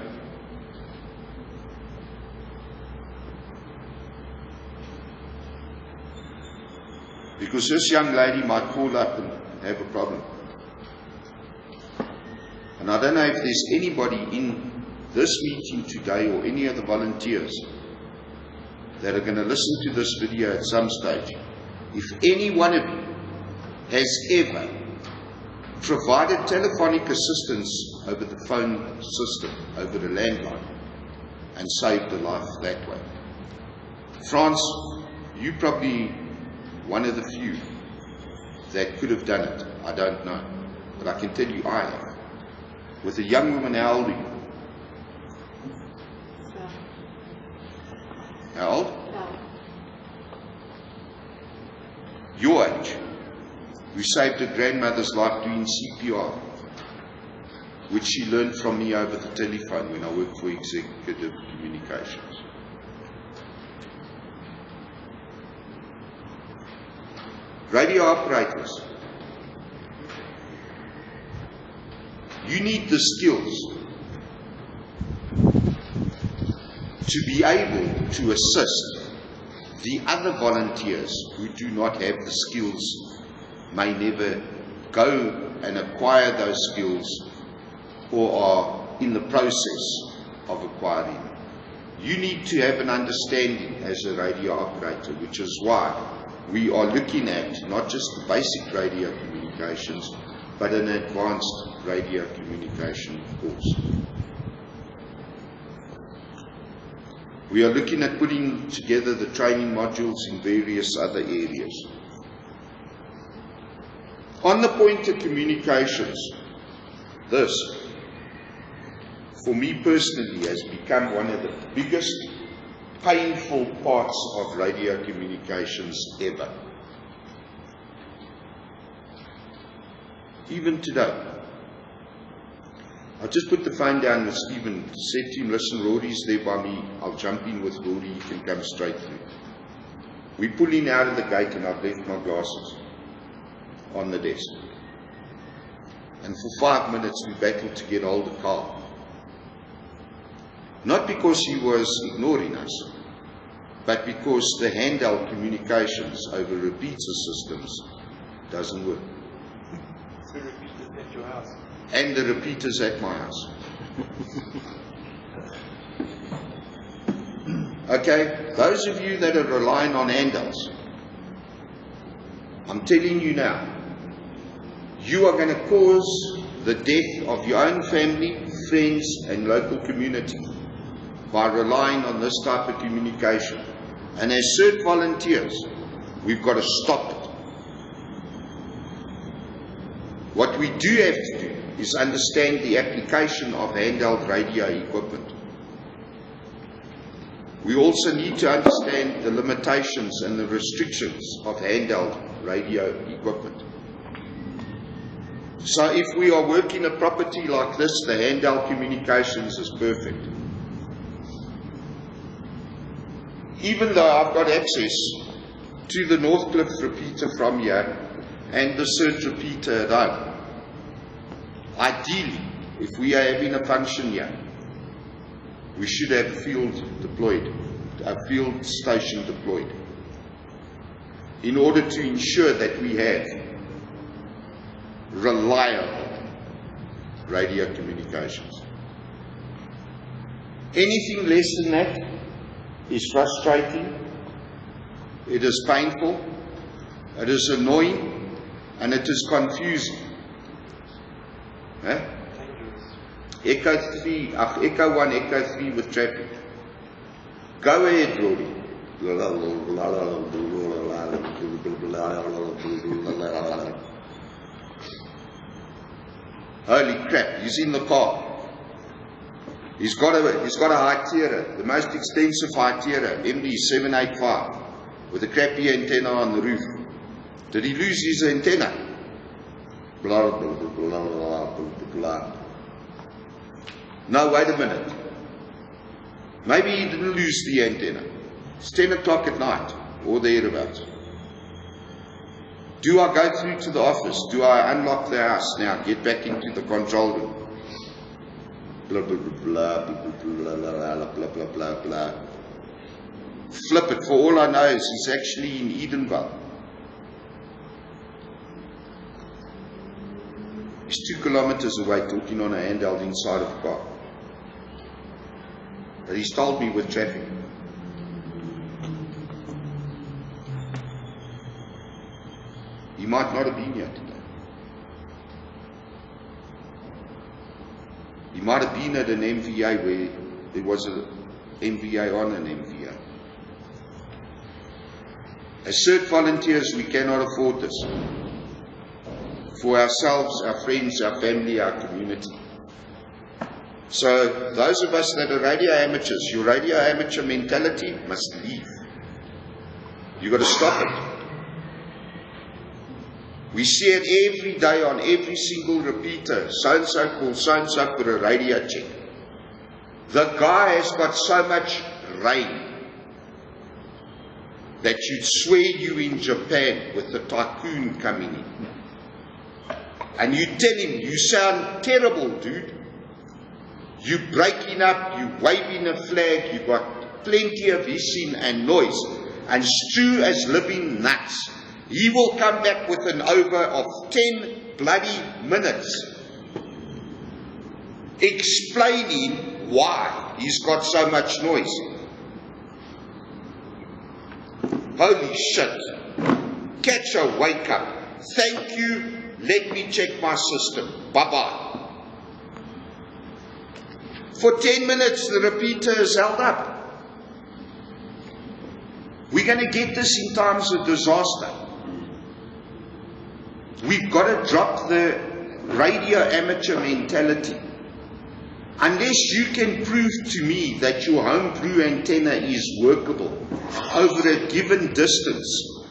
Because this young lady might call up and have a problem. And I don't know if there's anybody in this meeting today or any of the volunteers that are going to listen to this video at some stage. If any one of you has ever provided telephonic assistance over the phone system, over the landline, and saved a life that way. France, you probably one of the few that could have done it. I don't know. But I can tell you I have. With a young woman, how old are you? How old? Your age. We saved her grandmother's life doing CPR, which she learned from me over the telephone when I worked for Executive Communications. Radio operators, you need the skills to be able to assist the other volunteers who do not have the skills, may never go and acquire those skills or are in the process of acquiring them. You need to have an understanding as a radio operator, which is why we are looking at not just the basic radio communications, but an advanced radio communication course. We are looking at putting together the training modules in various other areas. On the point of communications, this, for me personally, has become one of the biggest painful parts of radio communications ever. Even today. I just put the phone down with Stephen, said to him, listen, Rory's there by me, I'll jump in with Rory, you can come straight through. We're pulling out of the gate and I've left my glasses on the desk. And for 5 minutes we battled to get hold of Carl. Not because he was ignoring us, but because the handheld communications over repeater systems doesn't work. So repeaters at your house. And the repeaters at my house. Okay, those of you that are relying on handhelds, I'm telling you now, you are going to cause the death of your own family, friends, and local community by relying on this type of communication. And as CERT volunteers, we've got to stop it. What we do have to do is understand the application of handheld radio equipment. We also need to understand the limitations and the restrictions of handheld radio equipment. So if we are working a property like this, the handheld communications is perfect. Even though I've got access to the Northcliffe repeater from here and the CERT repeater at home, ideally, if we are having a function here, we should have a field station deployed, in order to ensure that we have reliable radio communications. Anything less than that is frustrating, it is painful, it is annoying, and it is confusing. Echo 1, Echo 3 with traffic. Go ahead, Rory. Holy crap, he's in the car. He's got a high tierer, the most extensive high tierer, MD785, with a crappy antenna on the roof. Did he lose his antenna? Blah, blah, blah, blah, blah, blah, blah. No, wait a minute. Maybe he didn't lose the antenna. It's 10 o'clock at night, or thereabouts. Do I go through to the office? Do I unlock the house now, get back into the control room? Blah, blah, blah, blah, blah, blah, blah, blah, blah, blah. Flip it, for all I know is he's actually in Edenvale. He's 2 kilometers away talking on a handheld inside of a car. But he's told me with traffic. He might not have been here today. He might have been at an MVA where there was an MVA on an MVA. As CERT volunteers, we cannot afford this. For ourselves, our friends, our family, our community. So, those of us that are radio amateurs, your radio amateur mentality must leave. You've got to stop it. We see it every day on every single repeater. So-and-so calls so-and-so for a radio check. The guy has got so much rain that you'd swear you in Japan with the tycoon coming in. And you tell him, you sound terrible, dude. You breaking up, you waving a flag, you got plenty of hissing and noise. And Stu as living nuts. He will come back with an over of 10 bloody minutes explaining why he's got so much noise. Holy shit. Catch a wake up. Thank you. Let me check my system. Bye-bye. For 10 minutes the repeater is held up. We're going to get this in times of disaster. We've got to drop the radio amateur mentality. Unless you can prove to me that your homebrew antenna is workable over a given distance,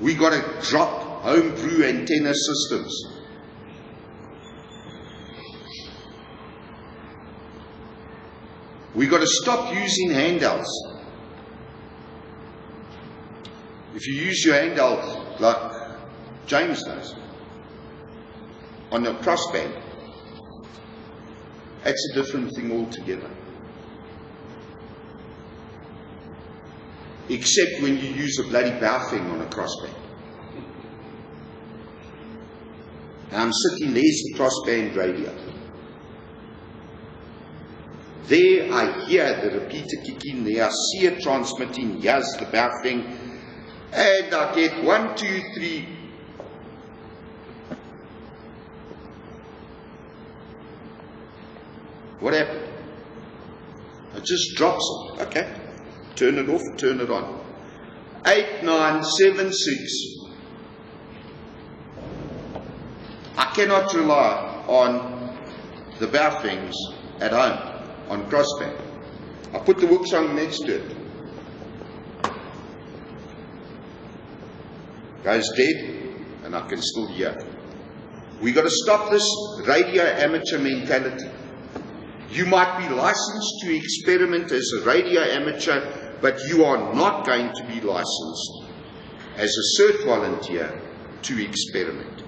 we've got to drop homebrew antenna systems. We've got to stop using handhelds. If you use your handheld like James does, on a crossband, that's a different thing altogether. except when you use a bloody Baofeng on a crossband. And I'm sitting, there's the crossband radio. There I hear the repeater kick in, there I see it transmitting, here's the Baofeng, and I get 1, 2, 3. What happened? It just drops it. Okay. Turn it off, turn it on. 8976. I cannot rely on the Baofengs at home, on crossband. I put the Wuxang next to it. Goes dead, and I can still hear. We got to stop this radio amateur mentality. You might be licensed to experiment as a radio amateur, but you are not going to be licensed as a CERT volunteer to experiment.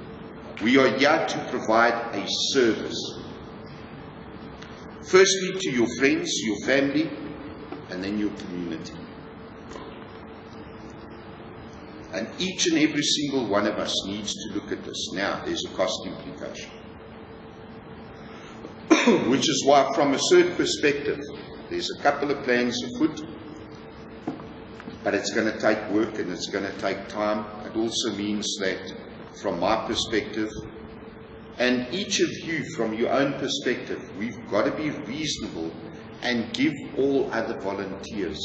We are here to provide a service. Firstly to your friends, your family, and then your community. And each and every single one of us needs to look at this. Now, there's a cost implication. Which is why, from a CERT perspective, there's a couple of plans afoot, but it's going to take work and it's going to take time. It also means that, from my perspective, and each of you from your own perspective, we've got to be reasonable and give all other volunteers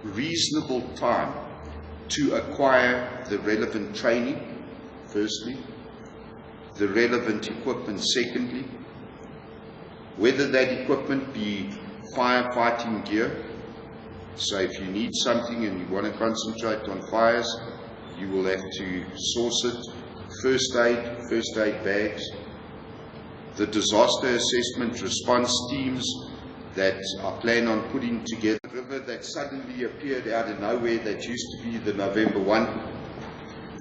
reasonable time to acquire the relevant training, firstly, the relevant equipment, secondly, whether that equipment be firefighting gear. So if you need something and you want to concentrate on fires, you will have to source it. First aid bags, the disaster assessment response teams that I plan on putting together. A river that suddenly appeared out of nowhere that used to be the November 1.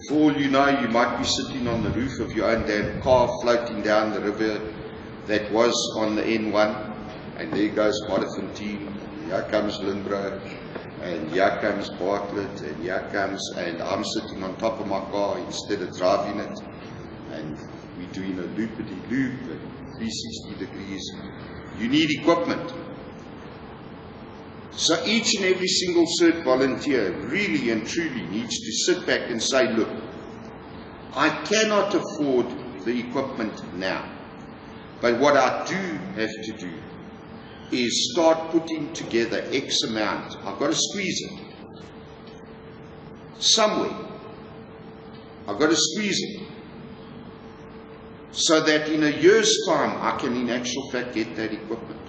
For all you know, you might be sitting on the roof of your own damn car floating down the river that was on the N1, and there goes Modderfontein, here comes Lindbro, and here comes Bartlett, and here comes, and I'm sitting on top of my car instead of driving it, and we're doing a loopity-loop at 360 degrees. You need equipment. So each and every single CERT volunteer really and truly needs to sit back and say, look, I cannot afford the equipment now. But what I do have to do is start putting together X amount. I've got to squeeze it somewhere. I've got to squeeze it so that in a year's time I can in actual fact get that equipment.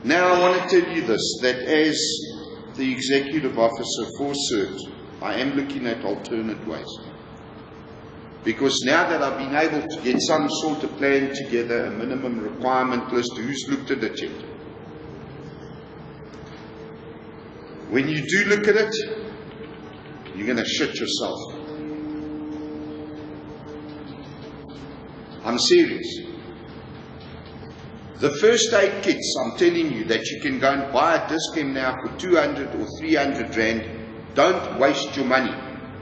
Now I want to tell you this, that as the executive officer for CERT, I am looking at alternate ways. Because now that I've been able to get some sort of plan together, a minimum requirement list, who's looked at it yet? When you do look at it, you're going to shit yourself. I'm serious. The first aid kits, I'm telling you, that you can go and buy at Dis-Chem now for 200 or 300 rand, don't waste your money.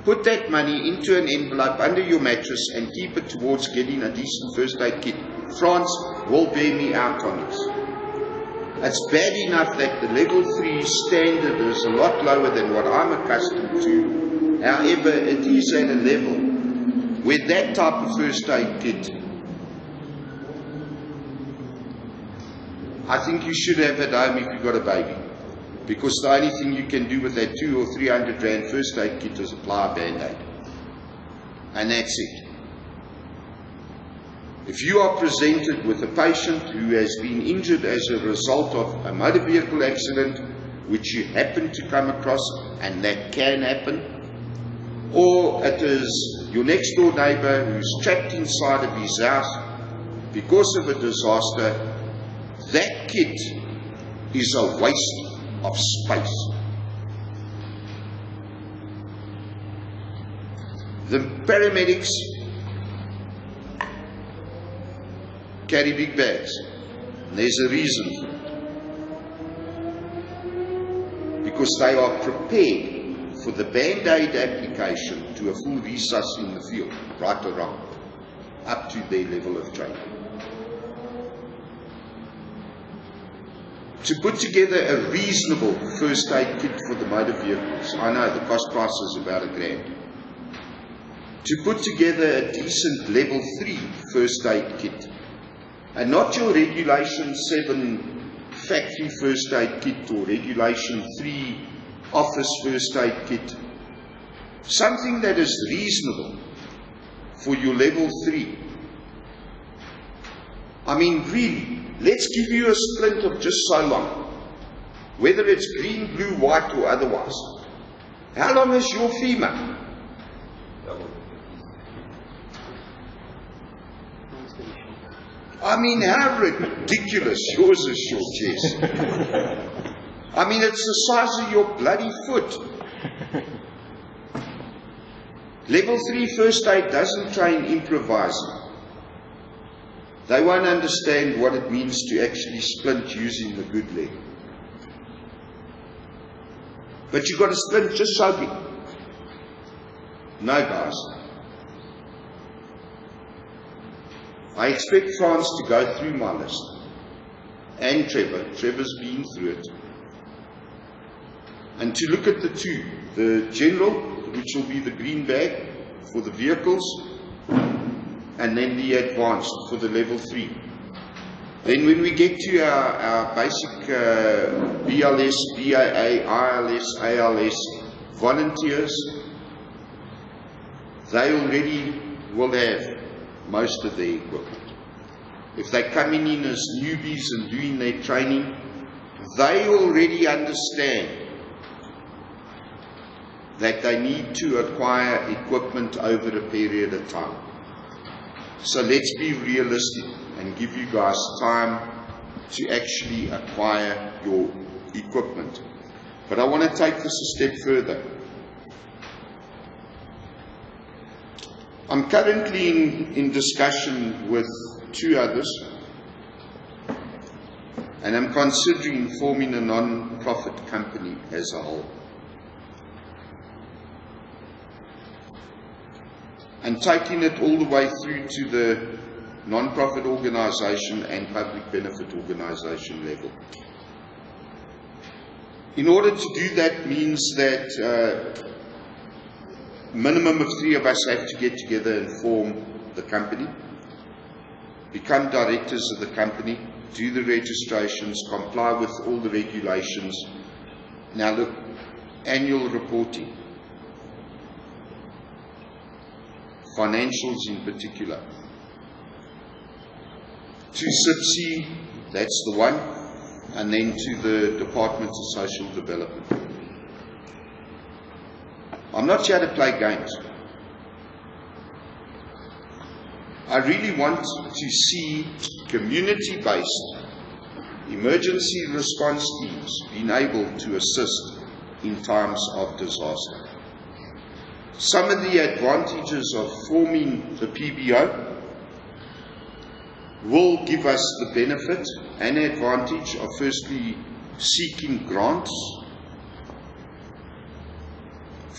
Put that money into an envelope under your mattress and keep it towards getting a decent first aid kit. France will bear me out on this. It's bad enough that the level 3 standard is a lot lower than what I'm accustomed to. However, it is at a level where that type of first aid kit, I think you should have at home if you've got a baby. Because the only thing you can do with that 200 or 300 rand first aid kit is apply a band-aid. And that's it. If you are presented with a patient who has been injured as a result of a motor vehicle accident, which you happen to come across, and that can happen, or it is your next door neighbor who's trapped inside of his house because of a disaster, that kit is a waste of space. The paramedics carry big bags. There's a reason for it. Because they are prepared for the Band-Aid application to a full resus in the field, right or wrong, up to their level of training. To put together a reasonable first aid kit for the motor vehicles, I know the cost price is about £1,000. To put together a decent level 3 first aid kit, and not your regulation 7 factory first aid kit or regulation 3 office first aid kit, something that is reasonable for your level 3. I mean, really, let's give you a splint of just so long, whether it's green, blue, white or otherwise. How long is your femur? I mean, how ridiculous yours is short, yes. I mean, it's the size of your bloody foot. Level 3 first aid doesn't train improvising. They won't understand what it means to actually splint using the good leg. But you've got a splint just so big. No, guys. I expect France to go through my list. And Trevor. Trevor's been through it. And to look at the two. The general, which will be the green bag for the vehicles, and then the advanced for the level 3. Then when we get to our basic BLS, BAA, ILS, ALS volunteers, they already will have most of their equipment. If they're coming in as newbies and doing their training, they already understand that they need to acquire equipment over a period of time. So let's be realistic and give you guys time to actually acquire your equipment. But I want to take this a step further. I'm currently in discussion with 2 others, and I'm considering forming a non-profit company as a whole. And taking it all the way through to the non-profit organisation and public benefit organisation level. In order to do that means that minimum of 3 of us have to get together and form the company, become directors of the company, do the registrations, comply with all the regulations. Now look, annual reporting, financials in particular. To SIPC, that's the one, and then to the Department of Social Development. I'm not here to play games. I really want to see community-based emergency response teams being able to assist in times of disaster. Some of the advantages of forming the PBO will give us the benefit and advantage of firstly seeking grants,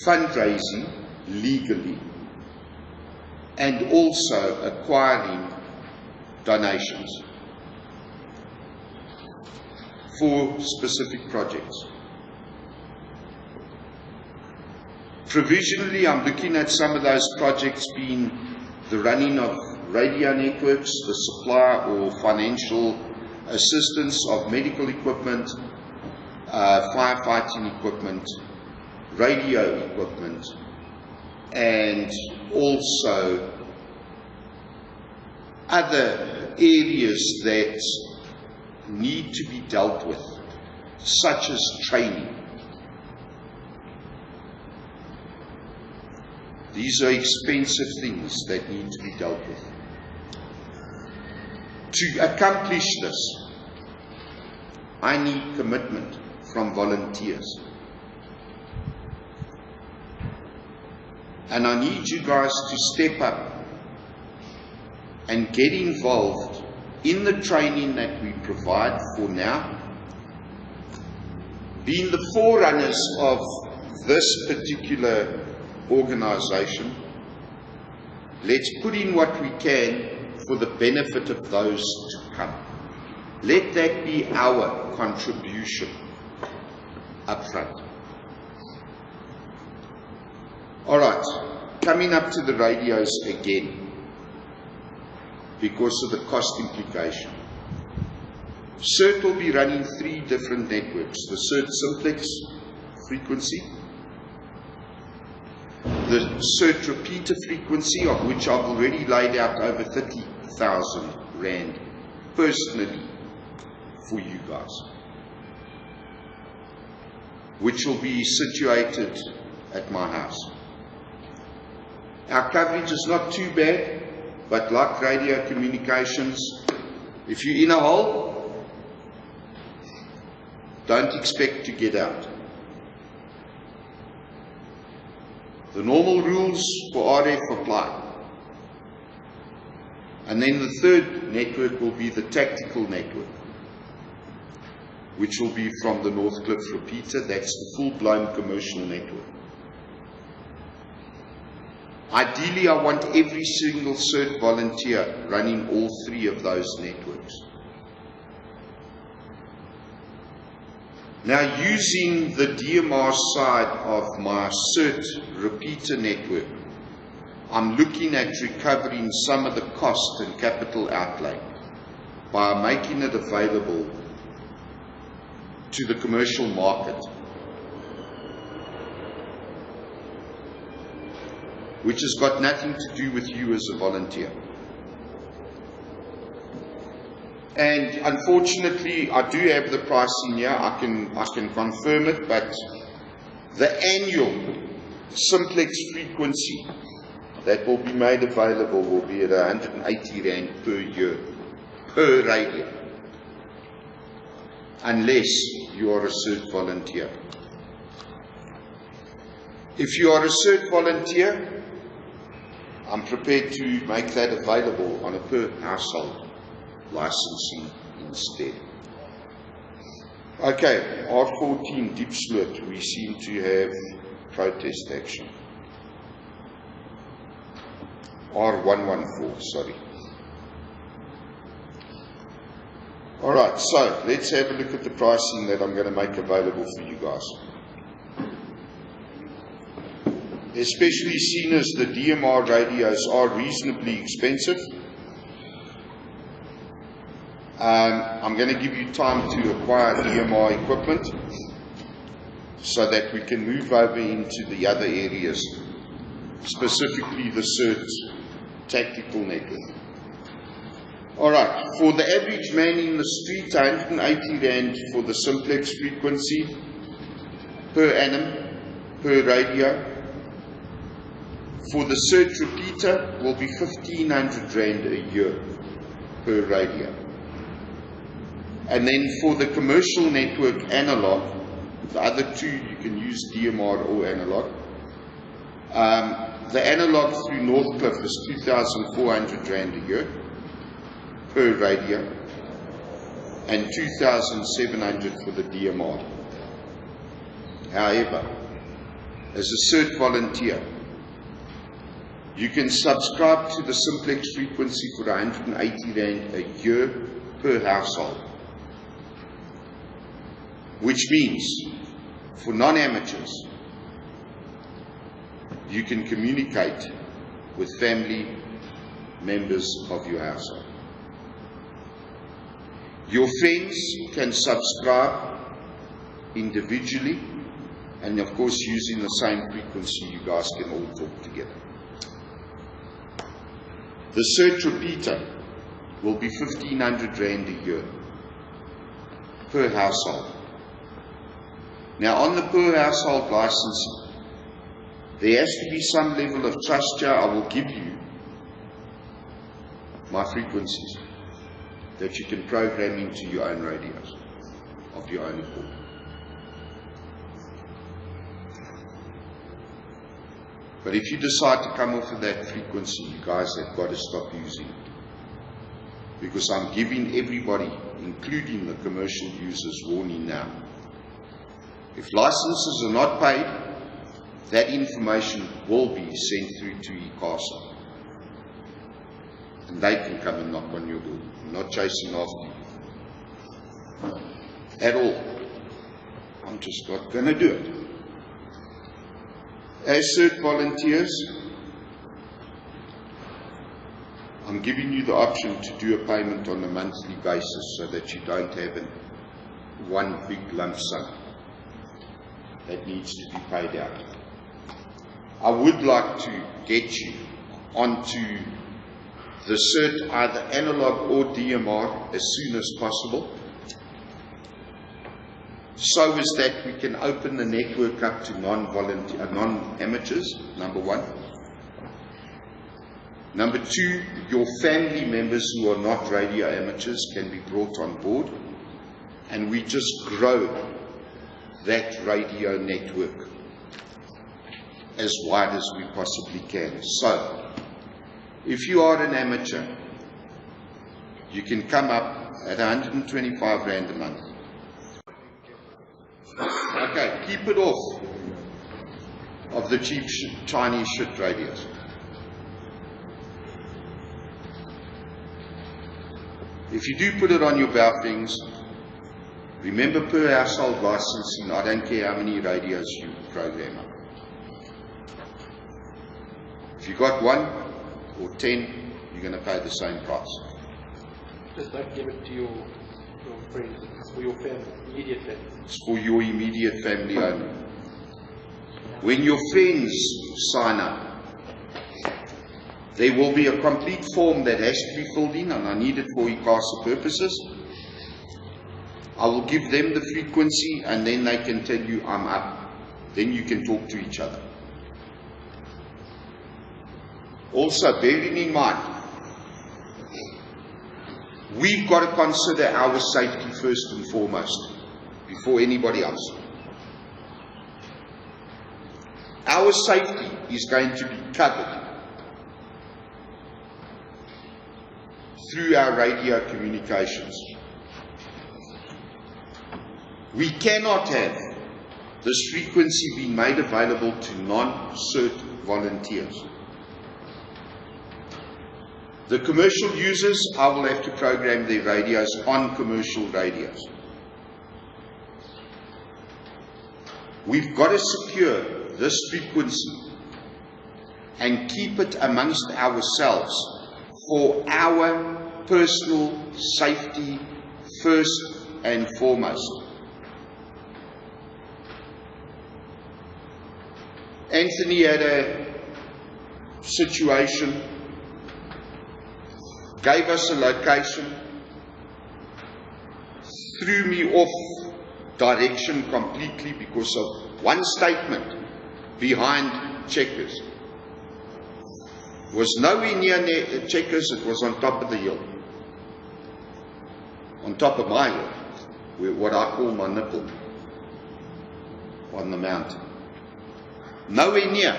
fundraising legally, and also acquiring donations for specific projects. Provisionally, I'm looking at some of those projects being the running of radio networks, the supply or financial assistance of medical equipment, firefighting equipment, radio equipment, and also other areas that need to be dealt with, such as training. These are expensive things that need to be dealt with. To accomplish this, I need commitment from volunteers. And I need you guys to step up and get involved in the training that we provide for now, being the forerunners of this particular organisation, let's put in what we can for the benefit of those to come. Let that be our contribution up front. Alright, coming up to the radios again, because of the cost implication. CERT will be running 3 different networks. The CERT simplex frequency, the CERT repeater frequency, of which I've already laid out over 30,000 Rand personally for you guys, which will be situated at my house. Our coverage is not too bad, but like radio communications, if you're in a hole, don't expect to get out. The normal rules for RF apply. And then the third network will be the tactical network, which will be from the Northcliffe repeater. That's the full-blown commercial network. Ideally, I want every single CERT volunteer running all 3 of those networks. Now, using the DMR side of my CERT repeater network, I'm looking at recovering some of the cost and capital outlay by making it available to the commercial market, which has got nothing to do with you as a volunteer. And unfortunately, I do have the pricing here. I can confirm it, but the annual simplex frequency that will be made available will be at 180 Rand per year, per radio, unless you are a CERT volunteer. If you are a CERT volunteer, I'm prepared to make that available on a per household licensing instead. Okay, R14 Diepsloot, we seem to have protest action. R114, sorry. Alright, so let's have a look at the pricing that I'm going to make available for you guys. Especially seen as the DMR radios are reasonably expensive. I'm going to give you time to acquire DMR equipment so that we can move over into the other areas, specifically the CERT tactical network. Alright, for the average man in the street, 180 Rand for the simplex frequency per annum, per radio. For the CERT repeater will be 1,500 Rand a year per radio. And then for the commercial network analog, the other 2 you can use DMR or analog. The analog through Northcliffe is 2,400 Rand a year per radio, and 2,700 for the DMR. However, as a CERT volunteer, you can subscribe to the simplex frequency for 180 Rand a year per household, which means for non-amateurs, you can communicate with family members of your household. Your friends can subscribe individually, and of course using the same frequency, you guys can all talk together. The CERT repeater will be 1,500 Rand a year per household. Now, on the per household licensing, there has to be some level of trust here. I will give you my frequencies that you can program into your own radios of your own accord. But if you decide to come off of that frequency, you guys have got to stop using it. Because I'm giving everybody, including the commercial users, warning now. If licenses are not paid, that information will be sent through to ICASA. And they can come and knock on your door. I'm not chasing after you at all. I'm just not going to do it. As CERT volunteers, I'm giving you the option to do a payment on a monthly basis so that you don't have one big lump sum that needs to be paid out. I would like to get you onto the CERT, either analog or DMR, as soon as possible, so as that we can open the network up to non-amateurs, number one. Number two, your family members who are not radio amateurs can be brought on board, and we just grow that radio network as wide as we possibly can. So, if you are an amateur, you can come up at 125 Rand a month. Okay, keep it off of the cheap Chinese shit radios. If you do put it on your Baofengs, remember per household licensing, I don't care how many radios you program up. If you got 1 or 10, you're going to pay the same price. Just don't give it to your friends. It's for your family, immediate family. It's for your immediate family only. When your friends sign up, there will be a complete form that has to be filled in, and I need it for ICASA purposes. I will give them the frequency, and then they can tell you I'm up. Then you can talk to each other. Also, bearing in mind, we've got to consider our safety first and foremost, before anybody else. Our safety is going to be covered through our radio communications. We cannot have this frequency being made available to non-CERT volunteers. The commercial users, I will have to program their radios on commercial radios. We've got to secure this frequency and keep it amongst ourselves for our personal safety first and foremost. Anthony had a situation, gave us a location, threw me off direction completely because of one statement behind Checkers. It was nowhere near Checkers, it was on top of the hill. On top of my hill, where what I call my nipple, on the mountain. Nowhere near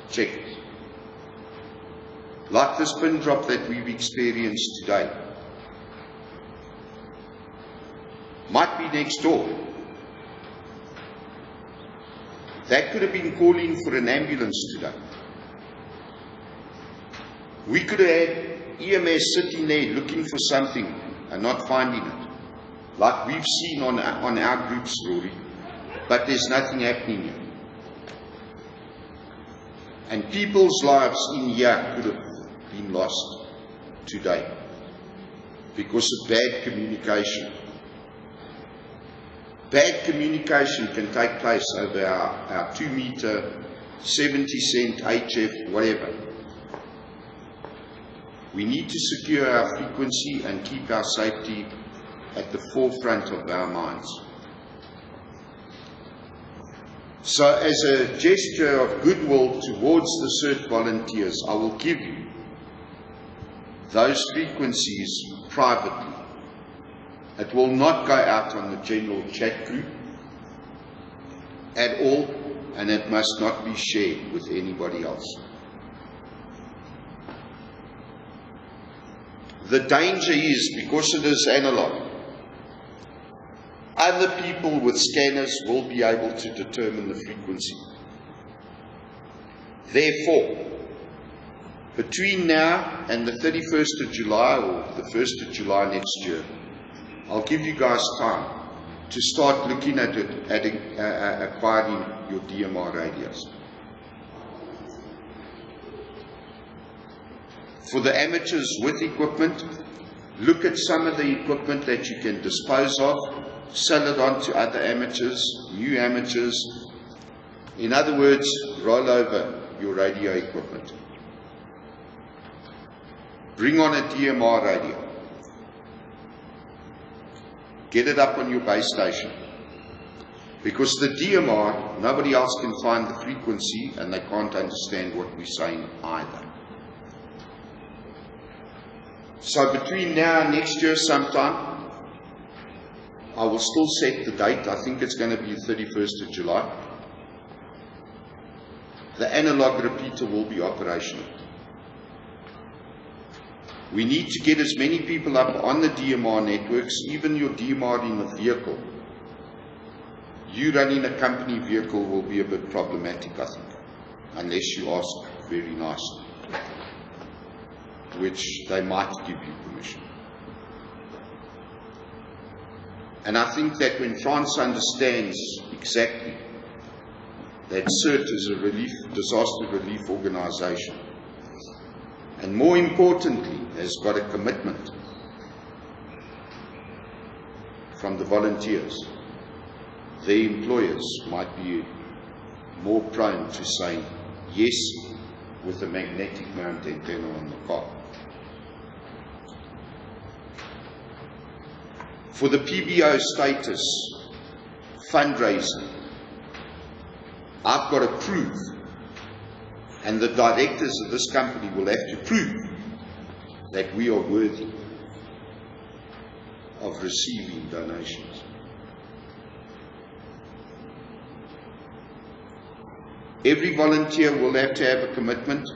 Checkers. Like this pin drop that we've experienced today. Might be next door. That could have been calling for an ambulance today. We could have had EMS sitting there looking for something and not finding it. Like we've seen on our groups, Rory. But there's nothing happening here. And people's lives in here could have been lost today because of bad communication. Bad communication can take place over our 2 meter, 70 cent HF, whatever. We need to secure our frequency and keep our safety at the forefront of our minds. So as a gesture of goodwill towards the CERT volunteers, I will give you those frequencies privately. It will not go out on the general chat group at all, and it must not be shared with anybody else. The danger is, because it is analog, Other people with scanners will be able to determine the frequency. Therefore, between now and the 31st of July or the 1st of July next year, I'll give you guys time to start looking at it, acquiring your DMR radios. For the amateurs with equipment, look at some of the equipment that you can dispose of, sell it on to other amateurs, new amateurs. In other words, roll over your radio equipment. Bring on a DMR radio. Get it up on your base station. Because the DMR, nobody else can find the frequency and they can't understand what we're saying either. So between now and next year sometime, I will still set the date. I think it's going to be 31st of July. The analog repeater will be operational. We need to get as many people up on the DMR networks, even your DMR in the vehicle. You running a company vehicle will be a bit problematic, I think, unless you ask very nicely, which they might give you permission. And I think that when France understands exactly that CERT is a disaster relief organization, and more importantly, has got a commitment from the volunteers, their employers might be more prone to saying yes with a magnetic mount antenna on the car. For the PBO status fundraising, I've got to prove, and the directors of this company will have to prove, that we are worthy of receiving donations. Every volunteer will have to have a commitment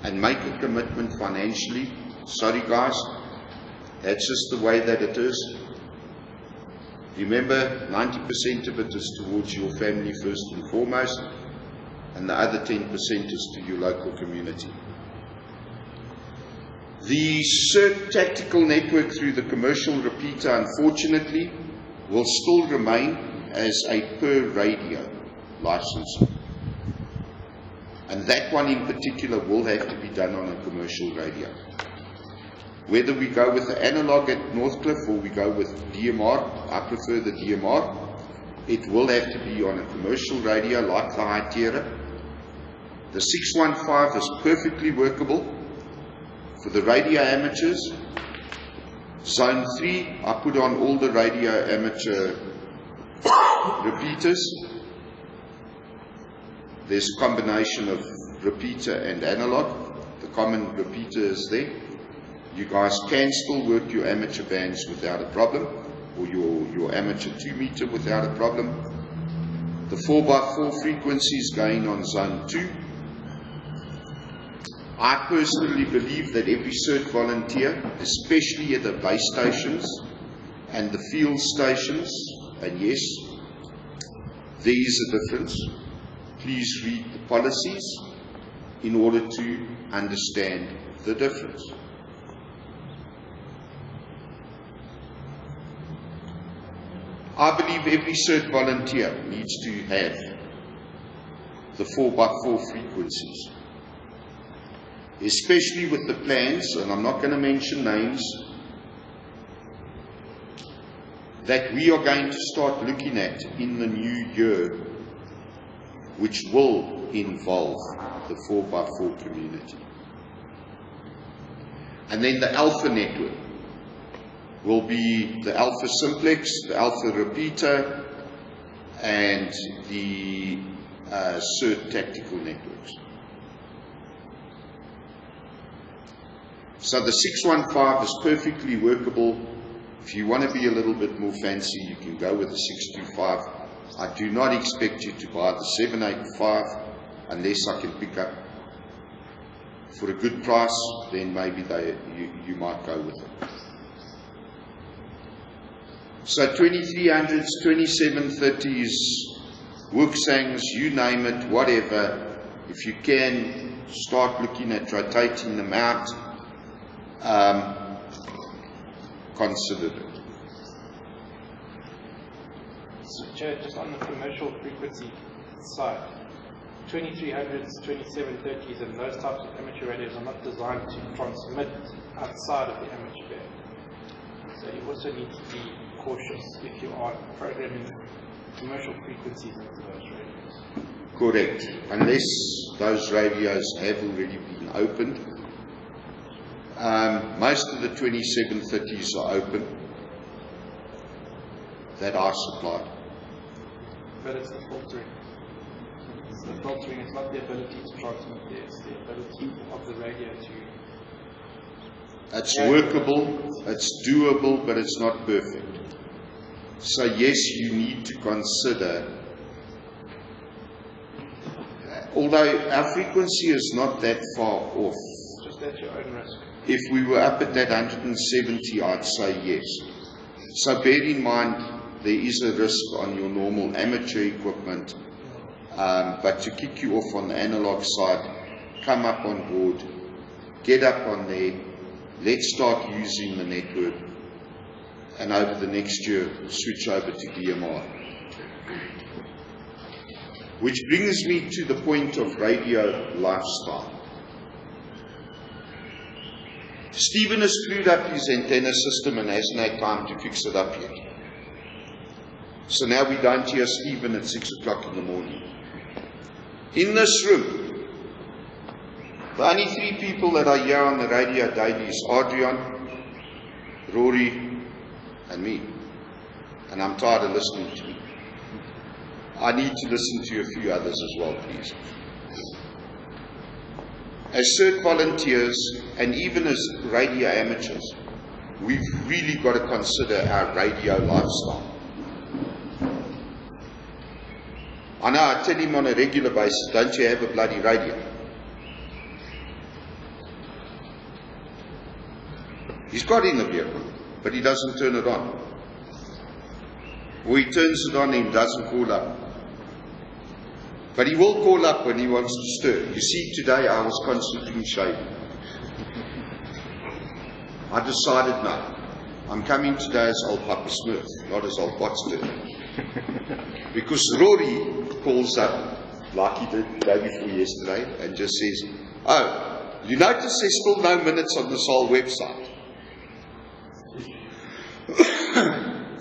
and make a commitment financially. Sorry guys, that's just the way that it is. Remember, 90% of it is towards your family first and foremost, and the other 10% is to your local community. The CERT tactical network through the commercial repeater, unfortunately, will still remain as a per radio license. And that one in particular will have to be done on a commercial radio. Whether we go with the analog at Northcliffe or we go with DMR, I prefer the DMR, it will have to be on a commercial radio like the High Tierra. The 615 is perfectly workable for the radio amateurs. Zone 3, I put on all the radio amateur repeaters. There's a combination of repeater and analog. The common repeater is there. You guys can still work your amateur bands without a problem, or your amateur 2 meter without a problem. The 4x4 frequency is going on zone 2. I personally believe that every CERT volunteer, especially at the base stations and the field stations, and yes, there is a difference. Please read the policies in order to understand the difference. I believe every CERT volunteer needs to have the 4x4 frequencies, especially with the plans, and I'm not going to mention names, that we are going to start looking at in the new year, which will involve the 4x4 community. And then the Alpha network will be the Alpha Simplex, the Alpha Repeater, and the CERT Tactical networks. So the 615 is perfectly workable. If you want to be a little bit more fancy, you can go with the 625. I do not expect you to buy the 785 unless I can pick up for a good price, then maybe you might go with it. So 2300s, 2730s, Wuxangs, you name it, whatever. If you can, start looking at rotating them out. Consider it. So, Chair, just on the commercial frequency side, 2300s, 2730s, and those types of amateur radios are not designed to transmit outside of the amateur band. So you also need to be cautious if you are programming commercial frequencies into those radios. Correct. Unless those radios have already been opened. Most of the 2730s are open that I supplied. But it's the filtering. It's the filtering, it's not the ability to transmit there, it's the ability of the radio to... It's workable, it's doable, but it's not perfect. So yes, you need to consider, although our frequency is not that far off. Just at your own risk. If we were up at that 170, I'd say yes. So bear in mind, there is a risk on your normal amateur equipment, but to kick you off on the analog side, come up on board, get up on there, let's start using the network, and over the next year, switch over to DMR. Which brings me to the point of radio lifestyle. Stephen has screwed up his antenna system and hasn't had time to fix it up yet. So now we don't hear Stephen at 6 o'clock in the morning. In this room, the only three people that I hear on the radio daily is Adrian, Rory, and me. And I'm tired of listening to me. I need to listen to a few others as well, please. As CERT volunteers, and even as radio amateurs, we've really got to consider our radio lifestyle. I know I tell him on a regular basis, don't you have a bloody radio? He's got in the vehicle, but he doesn't turn it on. Or he turns it on and he doesn't call up. But he will call up when he wants to stir. You see, today I was constantly shaving. I decided, no, I'm coming today as old Papa Smith, not as old Potster. Because Rory calls up, like he did the day before yesterday, and just says, oh, you notice there's still no minutes on this whole website.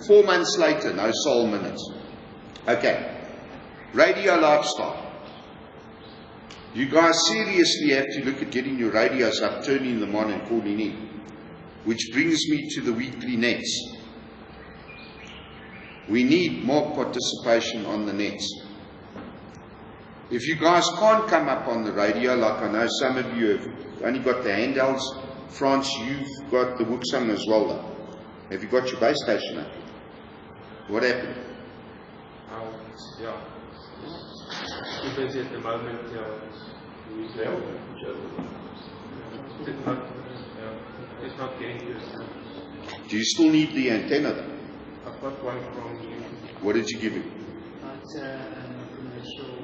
4 months later, no soul minutes. Okay. Radio lifestyle. You guys seriously have to look at getting your radios up, turning them on and calling in. Which brings me to the weekly nets. We need more participation on the nets. If you guys can't come up on the radio, like I know some of you have only got the handhelds, France, you've got the Wuxang as well though. Have you got your base station up? What happened? Yeah. Too busy at the moment, it's not getting to it. Do you still need the antenna though? I've got one from you. What did you give him? It's a commercial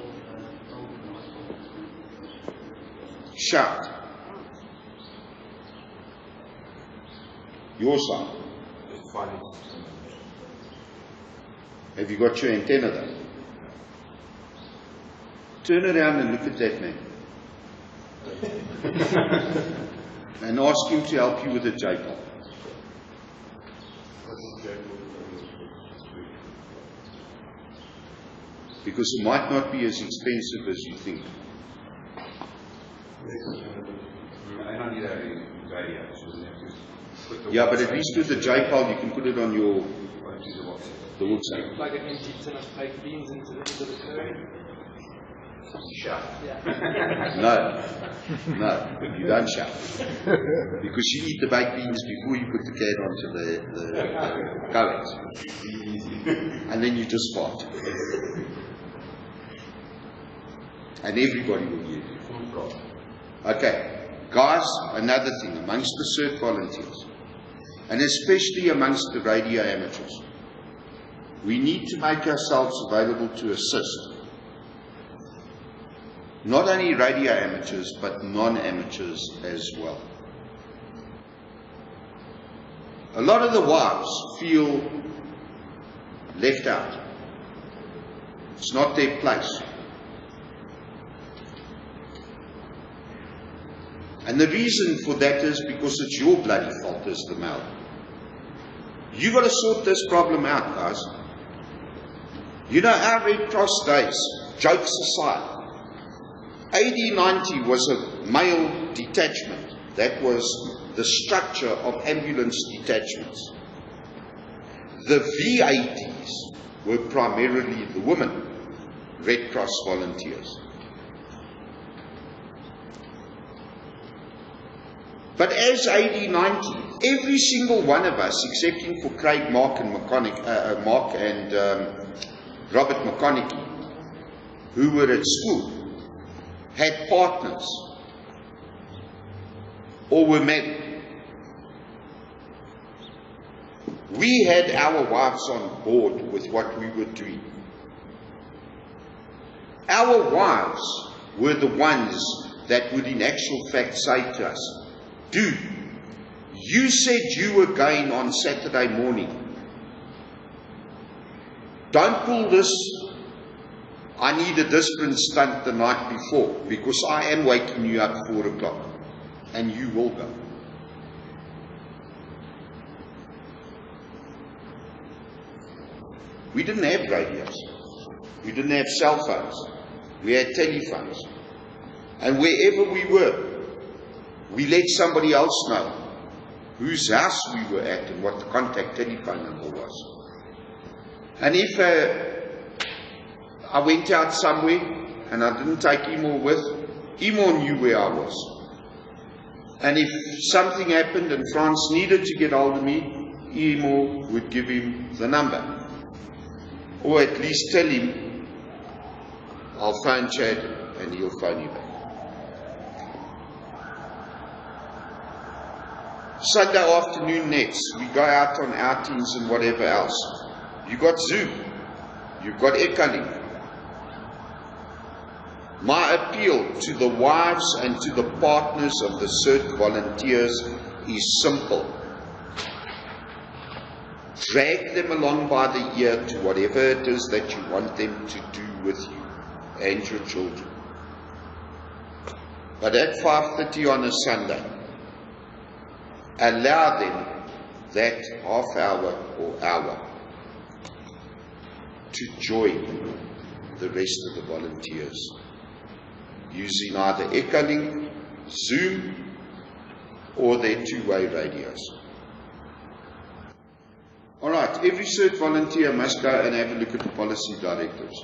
Shout. Your side. Have you got your antenna though? Turn around and look at that man. And ask him to help you with the JPOL. Because it might not be as expensive as you think. I don't need a radio, so Yeah, but at least with the JPOL you can put it on your the wood side. Plug an empty tin of fake beans into the current. shout. No, you don't shout. Because you eat the baked beans before you put the can onto the coax. And then you just fart. And everybody will hear you. Okay, guys, another thing, amongst the CERT volunteers, and especially amongst the radio amateurs, we need to make ourselves available to assist not only radio amateurs but non-amateurs as well. A lot of the wives feel left out. It's not their place. And the reason for that is because it's your bloody fault as the male. You've got to sort this problem out, guys. You know, our Red Cross days, jokes aside, AD90 was a male detachment. That was the structure of ambulance detachments. The V80s were primarily the women Red Cross volunteers. But as AD90, every single one of us, excepting for Craig, Mark and Robert McConaughey, who were at school, had partners or were married. We had our wives on board with what we were doing. Our wives were the ones that would in actual fact say to us, dude, you said you were going on Saturday morning. Don't pull this, I need a discipline stunt the night before, because I am waking you up 4 o'clock, and you will go. We didn't have radios. We didn't have cell phones. We had telephones. And wherever we were, we let somebody else know whose house we were at and what the contact telephone number was. And if I went out somewhere and I didn't take Emo with, Emo knew where I was. And if something happened and France needed to get hold of me, Emo would give him the number. Or at least tell him, I'll phone Chad and he'll phone you back. Sunday afternoon nets, we go out on outings and whatever else. You've got Zoom, you've got Echolink. My appeal to the wives and to the partners of the CERT volunteers is simple. Drag them along by the ear to whatever it is that you want them to do with you and your children. But at 5:30 on a Sunday, allow them that half hour or hour to join the rest of the volunteers using either Echolink, Zoom, or their two-way radios. Alright, every CERT volunteer must go and have a look at the policy directives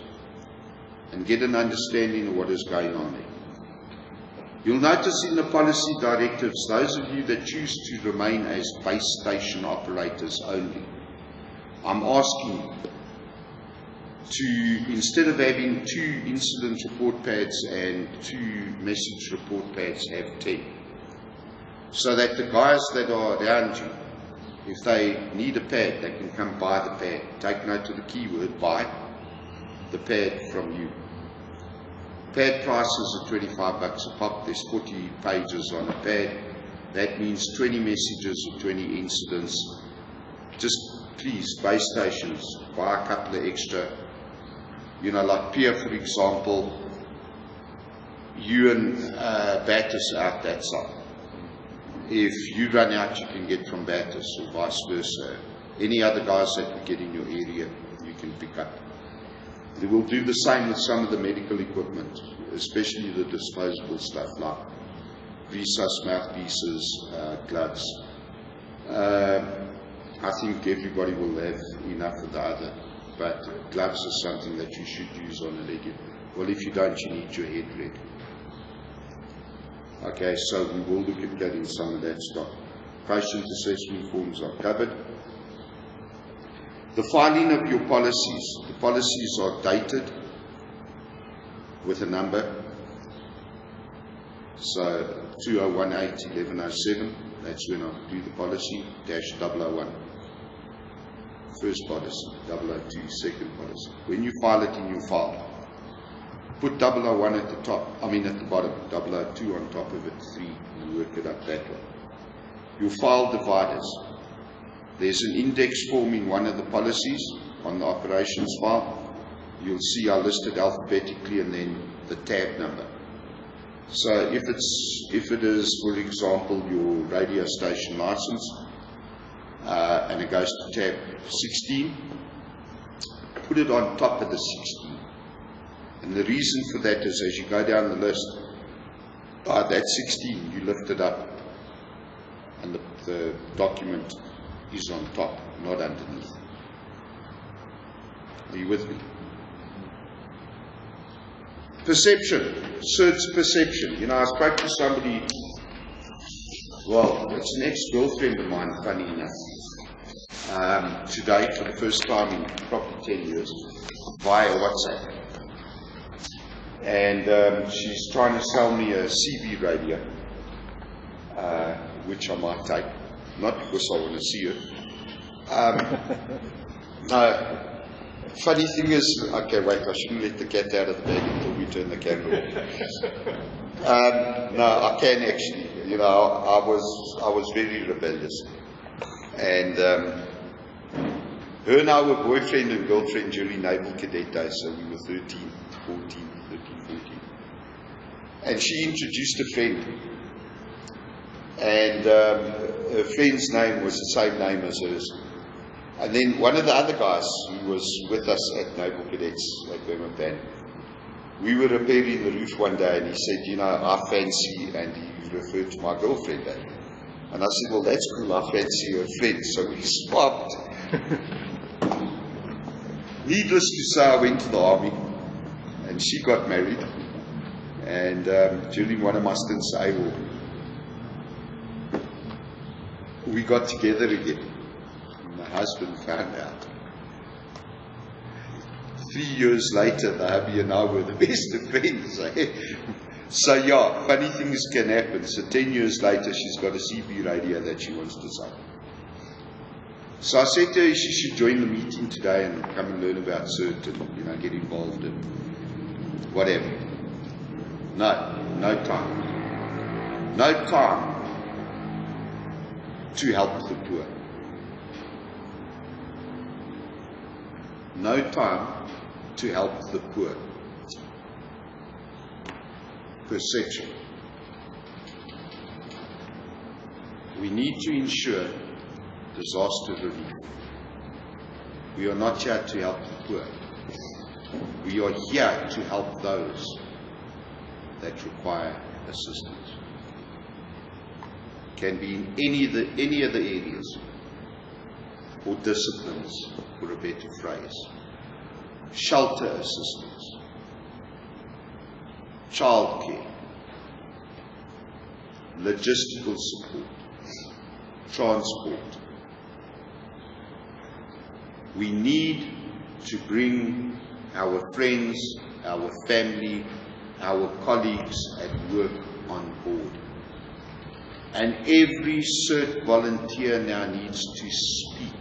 and get an understanding of what is going on there. You'll notice in the policy directives, those of you that choose to remain as base station operators only, I'm asking you to, instead of having 2 incident report pads and 2 message report pads, have 10. So that the guys that are around you, if they need a pad, they can come buy the pad. Take note of the keyword, buy the pad from you. Pad prices are $25 a pop. There's 40 pages on a pad. That means 20 messages or 20 incidents. Just please, base stations, buy a couple of extra. You know, like Pierre, for example, you and Battis out that side. If you run out, you can get from Battis or vice versa. Any other guys that you get in your area, you can pick up. They will do the same with some of the medical equipment, especially the disposable stuff like resus mouthpieces, gloves. I think everybody will have enough of the other, but gloves are something that you should use on a regular. Well, if you don't, you need your head ready. Okay, so we will look at getting some of that stock. Patient assessment forms are covered. The filing of your policies. The policies are dated with a number. So 2018-1107, that's when I do the policy, -001. first policy, 002, second policy. When you file it in your file, put 001 at the top, at the bottom, 002 on top of it, 3, and work it up that way. Your file dividers. There's an index form in one of the policies on the operations file. You'll see I listed alphabetically and then the tab number. So if it is, for example, your radio station license, and it goes to tab 16, put it on top of the 16. And the reason for that is as you go down the list, that 16, you lift it up and the document is on top, not underneath. Are you with me? Perception, CERT's perception. You know, I spoke to somebody, well, it's an ex-girlfriend of mine, funny enough, today for the first time in probably 10 years, via WhatsApp. And she's trying to sell me a CB radio, which I might take, not because I want to see her. No. Funny thing is, okay, wait, I shouldn't let the cat out of the bag until we turn the camera off. No, I can actually. You know, I was very rebellious, and her and I were boyfriend and girlfriend during naval cadet days, so we were 13, 14, and she introduced a friend, and her friend's name was the same name as hers. And then one of the other guys who was with us at Naval Cadets at Bremerton, we were repairing the roof one day and he said, you know, I fancy, and he referred to my girlfriend. And I said, well, that's cool, I fancy your friend. So we swapped. Needless to say, I went to the army and she got married. And during one of my stints at AWOL, we got together again. My husband found out. 3 years later, the hubby and I were the best of friends. So yeah, funny things can happen. So 10 years later, she's got a CB radio that she wants to sell. So I said to her she should join the meeting today and come and learn about CERT and, you know, get involved in whatever. No time. No time to help the poor. No time to help the poor. Perception. We need to ensure disaster relief. We are not here to help the poor. We are here to help those that require assistance. Can be in any of the areas or disciplines, for a better phrase. Shelter assistance, childcare, logistical support, transport. We need to bring our friends, our family, our colleagues at work on board. And every CERT volunteer now needs to speak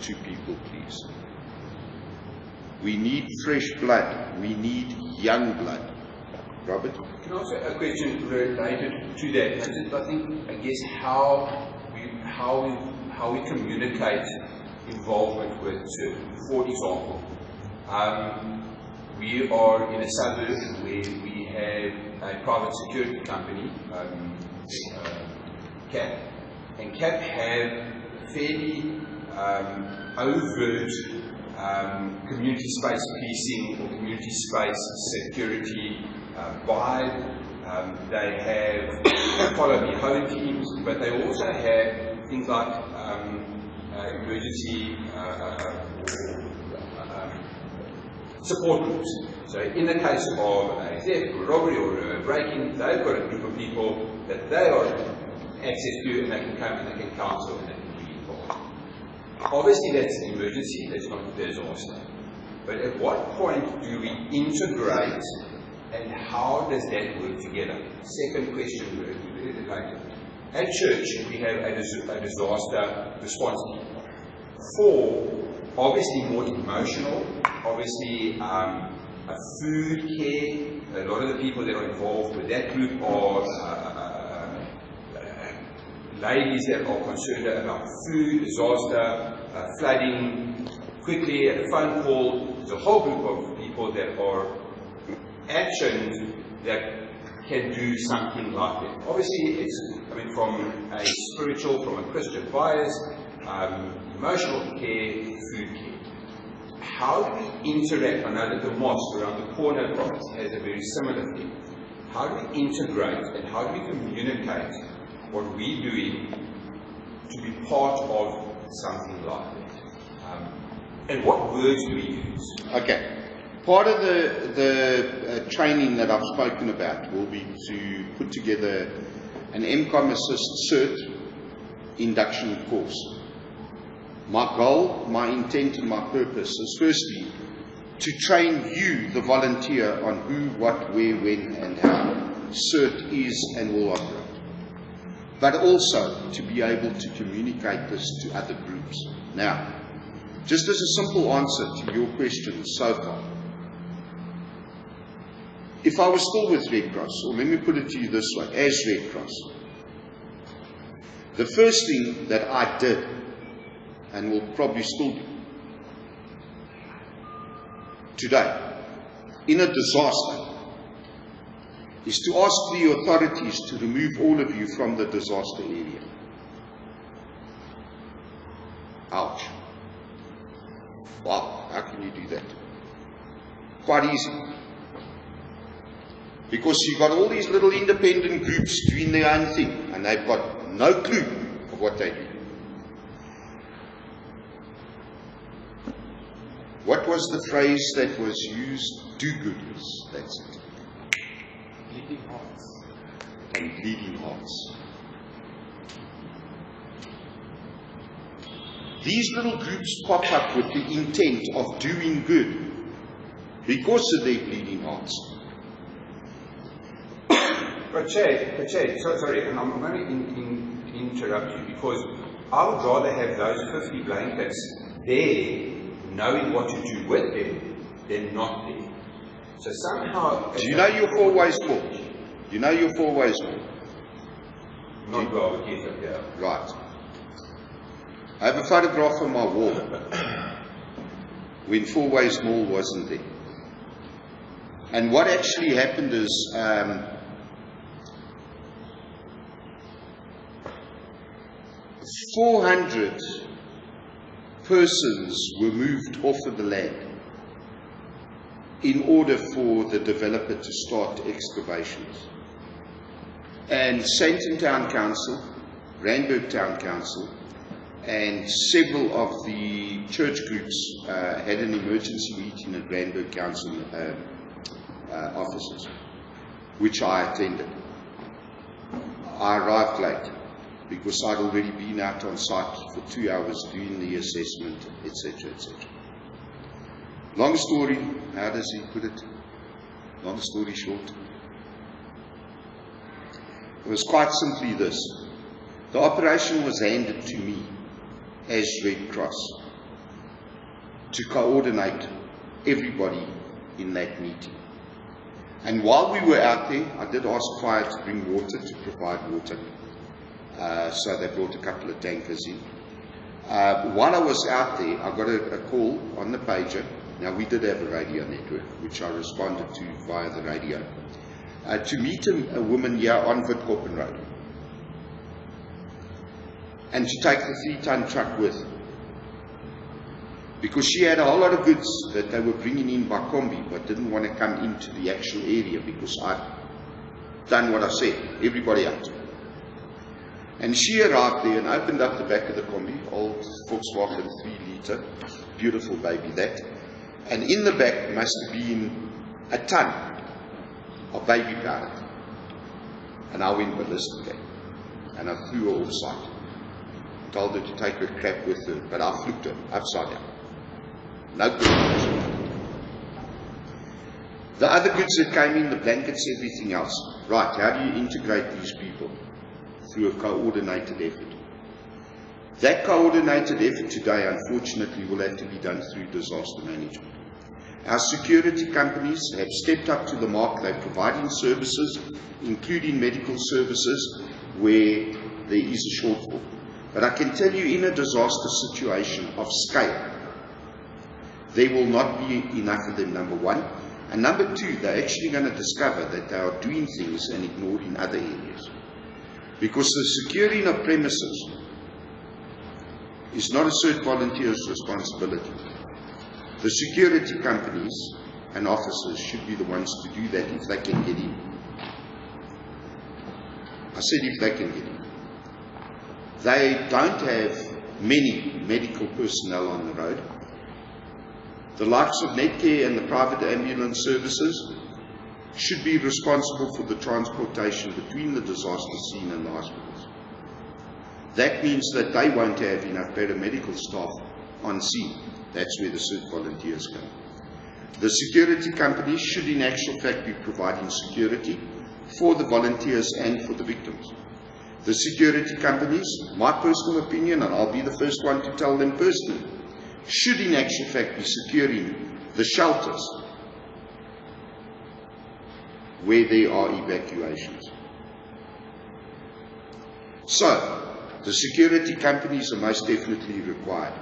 to people, please. We need fresh blood. We need young blood. Robert? Can I ask a question related to that? I guess how we communicate involvement with CERT. For example, we are in a suburb where we have a private security company, CAP, and CAP have fairly overt community space policing or community space security vibe. They have follow me home teams, but they also have things like emergency support groups. So in the case of a theft or a robbery or a break-in, they've got a group of people that they are access to, and they can come and they can counsel and they can be involved. Obviously that's an emergency, that's not a disaster. But at what point do we integrate, and how does that work together? Second question, very related. at church, we have a disaster response team. 4, obviously more emotional, obviously a food care. A lot of the people that are involved with that group are ladies that are concerned about food, disaster, flooding. Quickly, at a phone call, there's a whole group of people that are actions that can do something like that. Obviously, it's coming from a spiritual, from a Christian bias, emotional care, food care. How do we interact? I know that the mosque around the corner from us has a very similar thing. How do we integrate and how do we communicate what we're doing to be part of something like that? And what words do we use? Okay. Part of the training that I've spoken about will be to put together an MCOM Assist CERT induction course. My goal, my intent and my purpose is firstly to train you, the volunteer, on who, what, where, when and how CERT is and will operate. But also to be able to communicate this to other groups. Now, just as a simple answer to your question so far, if I was still with Red Cross, or let me put it to you this way, as Red Cross, the first thing that I did, and will probably still do, today, in a disaster, is to ask the authorities to remove all of you from the disaster area. Ouch. Wow, how can you do that? Quite easy. Because you've got all these little independent groups doing their own thing, and they've got no clue of what they do. What was the phrase that was used? Do-gooders, that's it. Bleeding hearts. And bleeding hearts. These little groups pop up with the intent of doing good because of their bleeding hearts. But Chair, sorry, and I'm going to interrupt you because I would rather have those 50 blankets there, knowing what to do with them, than not there. So somehow... Do you know your 4 ways walk? Do you know your 4 ways walk? Not well, but yes, yeah. Right. I have a photograph on my wall when 4 Ways Mall wasn't there. And what actually happened is 400 persons were moved off of the land in order for the developer to start excavations. And Sandton Town Council, Randburg Town Council, and several of the church groups had an emergency meeting at Randburg Council offices, which I attended. I arrived late because I'd already been out on site for 2 hours doing the assessment, etc., etc. Long story, how does he put it? Long story short. It was quite simply this. The operation was handed to me as Red Cross to coordinate everybody in that meeting. And while we were out there, I did ask fire to bring water, to provide water. So they brought a couple of tankers in. While I was out there, I got a call on the pager. Now, we did have a radio network, which I responded to via the radio, to meet a woman here on Witkoppen Road, and to take the 3-ton truck with her. Because she had a whole lot of goods that they were bringing in by combi, but didn't want to come into the actual area because I'd done what I said, everybody out. And she arrived there and opened up the back of the combi, old Volkswagen 3-litre, beautiful baby that. And in the back must have been a ton of baby powder. And I went ballistic, and I threw her off site. Told her to take her crap with her, but I flipped her upside down. No good. The other goods that came in, the blankets, everything else. Right, how do you integrate these people? through a coordinated effort. That coordinated effort today, unfortunately, will have to be done through disaster management. Our security companies have stepped up to the mark. They're providing services, including medical services, where there is a shortfall. But I can tell you, in a disaster situation of scale, there will not be enough of them, number one. And number two, they're actually going to discover that they are doing things and ignoring other areas. Because the securing of premises is not a CERT volunteer's responsibility. The security companies and officers should be the ones to do that if they can get in. I said if they can get in. They don't have many medical personnel on the road. The likes of Netcare and the private ambulance services should be responsible for the transportation between the disaster scene and the hospitals. That means that they won't have enough paramedical staff on scene. That's where the CERT volunteers come. The security companies should in actual fact be providing security for the volunteers and for the victims. The security companies, my personal opinion, and I'll be the first one to tell them personally, should in actual fact be securing the shelters where there are evacuations. So, the security companies are most definitely required.